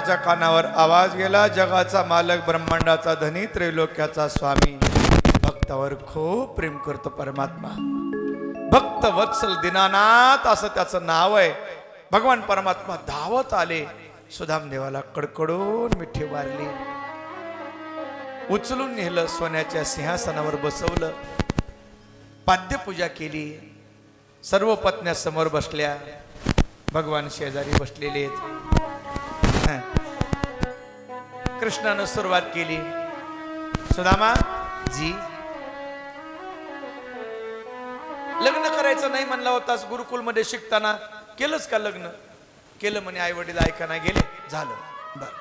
भक्ताच्या कानावर आवाज गेला, जगाचा मालक, ब्रह्मांडाचा धनी, त्रैलोक्याचा स्वामी, भक्तावर खूप प्रेम करतो परमात्मा. भक्त वत्सल दीनानाथ असं त्याचं नाव आहे. भगवान परमात्मा धावत आले, सुदामदेवाला कडकडून मिठी मारली, उचलून नेलं, सोन्याच्या सिंहासनावर बसवलं, पाद्यपूजा केली. सर्व पत्न्या समोर बसल्या, भगवान शेजारी बसलेले आहेत. कृष्णानं सुरुवात केली, सुदामा जी, लग्न करायचं नाही म्हणला होतास गुरुकुलमध्ये शिकताना, केलंच का लग्न? केलं म्हणे, आई वडील ऐकाना गेले, झालं. बरं,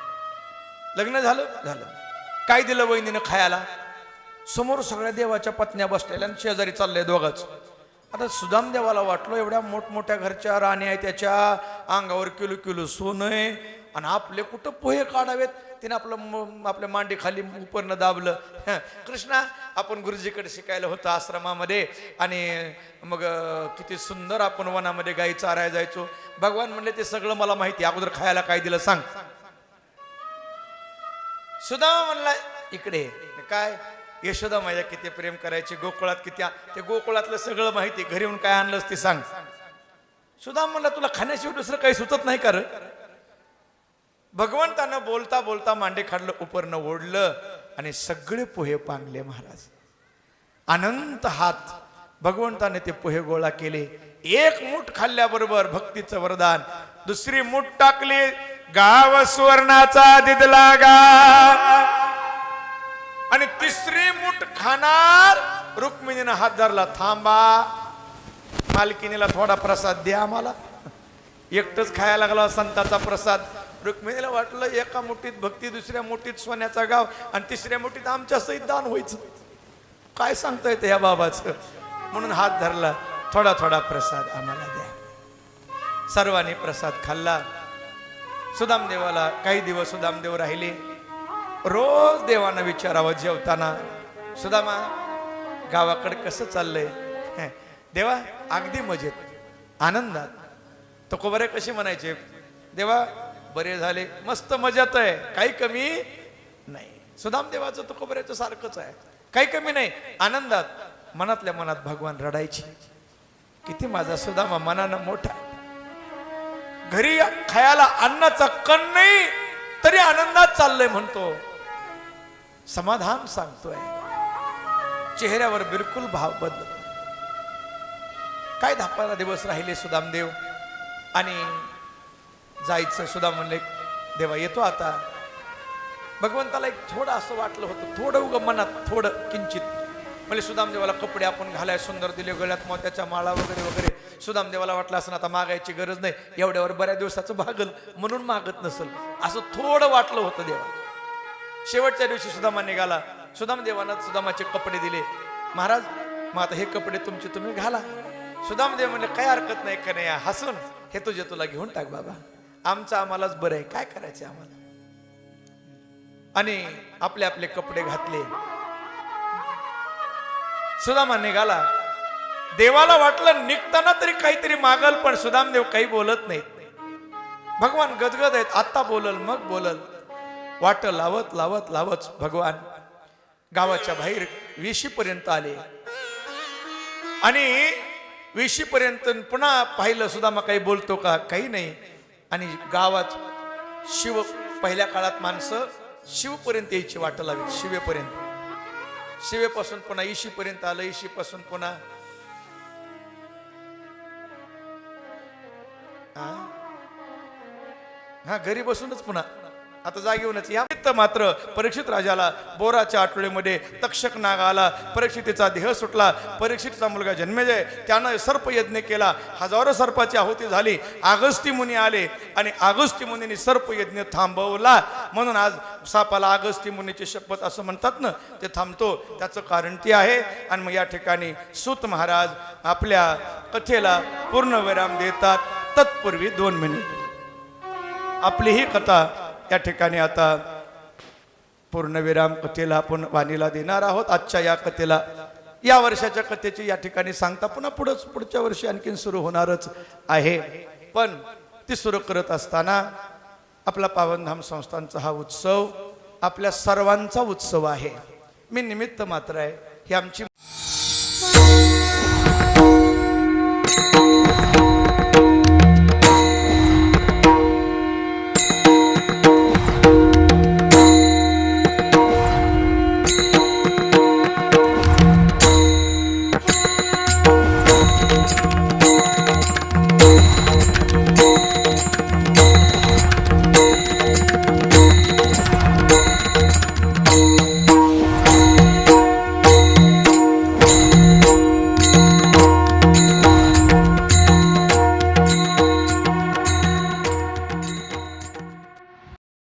लग्न झालं. काय दिलं वहिनीनं खायला? समोर सगळ्या देवाच्या पत्न्या बसलेल्या आणि शेजारी चाललंय दोघंच. आता सुदामदेवाला वाटलं एवढ्या मोठमोठ्या घरच्या राणी आहे, त्याच्या अंगावर किलो किलो सोनं आहे, आणि आपले कुठं पोहे काढावेत. तिने आपल्या मांडी खाली उपरनं दाबलं. कृष्णा, आपण गुरुजीकडे शिकायला होतं आश्रमामध्ये, आणि मग किती सुंदर आपण वनामध्ये गाई चारायला जायचो. भगवान म्हणले, ते सगळं मला माहिती, अगोदर खायला काय दिलं सांग. सुदामा म्हणला, इकडे काय यशोदा माझ्या किती प्रेम करायची, गोकुळात किती, ते गोकुळातलं सगळं माहिती, घरी येऊन काय आणलंस ते सांग. सुदामा म्हणला, तुला खाण्याशिवाय दुसरं काही सुचत नाही का रे? भगवंतानं बोलता बोलता मांडे खाडलं, उपरनं ओढलं आणि सगळे पोहे पांगले महाराज. अनंत हात भगवंताने ते पोहे गोळा केले. एक मूठ खाल्ल्याबरोबर भक्तीचं वरदान. दुसरी मूठ टाकली, गाव सुवर्णाचा दिदला गा. आणि तिसरी मूठ खाणार, रुक्मिणीनं हात धरला, थांबा, मालकिनीला थोडा प्रसाद द्या आम्हाला. एकटंच खायला लागला संताचा प्रसाद. रुक्मिणीला वाटलं एका मुठीत भक्ती, दुसऱ्या मुठीत सोन्याचा गाव, आणि तिसऱ्या मुठीत आमच्या सहित दान व्हायचं. काय सांगता येतं या बाबाचं? म्हणून हात धरला, थोडा थोडा प्रसाद आम्हाला द्या. सर्वांनी प्रसाद खाल्ला. सुदामदेवाला काही दिवस सुदामदेव राहिले. रोज देवानं विचारावं जेवताना, सुदामा गावाकडे कसं चाललंय? देवा अगदी मजेत, आनंदात. तुकोबरे कसे म्हणायचे, देवा बरे झाले, मस्त मजात आहे, काही कमी नाही. सुदामदेवाचं तुकोबऱ्याचं सारखंच आहे, काही कमी नाही, आनंदात. मनातल्या मनात भगवान रडायचे, किती माझा सुदामा मनानं मोठा. घरी खायला अन्नाचा कण नाही तरी आनंदात चाललंय म्हणतो, समाधान सांगतोय, चेहऱ्यावर बिलकुल भाव बदलत. काय 10-15 दिवस राहिले सुदामदेव, आणि जायचं. सुदाम म्हणले, देवा येतो आता. भगवंताला एक थोडं असं वाटलं होतं, थोडं उग मनात थोडं किंचित. म्हणजे सुदामदेवाला कपडे आपण घालाय सुंदर दिले, गळ्यात मोत्याच्या माळा वगैरे वगैरे. सुदामदेवाला वाटलं असं आता मागायची गरज नाही, एवढ्यावर बऱ्याच दिवसाचं भागल म्हणून मागत नसल, असं थोडं वाटलं होतं देवा. शेवटच्या दिवशी सुदामा निघाला. सुदामदेवानं सुदामाचे कपडे दिले. महाराज मग आता हे कपडे तुमचे तुम्ही घाला. सुदामदेव म्हणले, काय हरकत नाही का नाही, हसून हे तुझे तुला घेऊन टाक बाबा, आमचं आम्हालाच बरं आहे, काय करायचं आम्हाला. आणि आपले आपले कपडे घातले. सुदामा निघाला. देवाला वाटलं निघताना तरी काहीतरी मागल, पण सुदामदेव काही बोलत नाहीत. भगवान गदगद आहेत, आता बोलल मग बोलल. वाट लावत लावत लावत भगवान गावाच्या बाहेर वेशीपर्यंत आले. आणि वेशीपर्यंत पुन्हा पाहिलं, सुदामा काही बोलतो का, काही नाही. आणि गावात शिव, पहिल्या काळात माणसं शिवपर्यंत यायची वाट लावीत, शिवेपर्यंत. शिवेपासून पुन्हा इशीपर्यंत आलं, इशीपासून पुन्हा हा घरी बसूनच पुन्हा आता जागेऊनच. या मात्र परीक्षित राजाला बोराच्या आठवड्यामध्ये तक्षक नाग आला. परीक्षितीचा देह सुटला. परीक्षितचा मुलगा जन्मेजय त्यानं सर्पयज्ञ केला. हजारो सर्पाची आहुती झाली. आगस्ती मुनी आले आणि आगस्ती मुनीने सर्पयज्ञ थांबवला. म्हणून आज सापाला आगस्ती मुनीची शपथ असं म्हणतात ना, ते थांबतो. त्याचं कारण ते आहे. आणि मग या ठिकाणी सूत महाराज आपल्या कथेला पूर्णविराम देतात. तत्पूर्वी 2 मिनिट आपली ही कथा या ठिकाणी आता पूर्णविराम कथेला आपण वाणीला देणार आहोत. आजच्या या कथेला, या वर्षाच्या कथेची या ठिकाणी सांगता पुन्हा पुढच्या वर्षी आणखीन सुरू होणारच आहे. पण ती सुरू करत असताना आपला पावनधाम संस्थानचा हा उत्सव आपल्या सर्वांचा उत्सव आहे. मी निमित्त मात्र आहे. ही आमची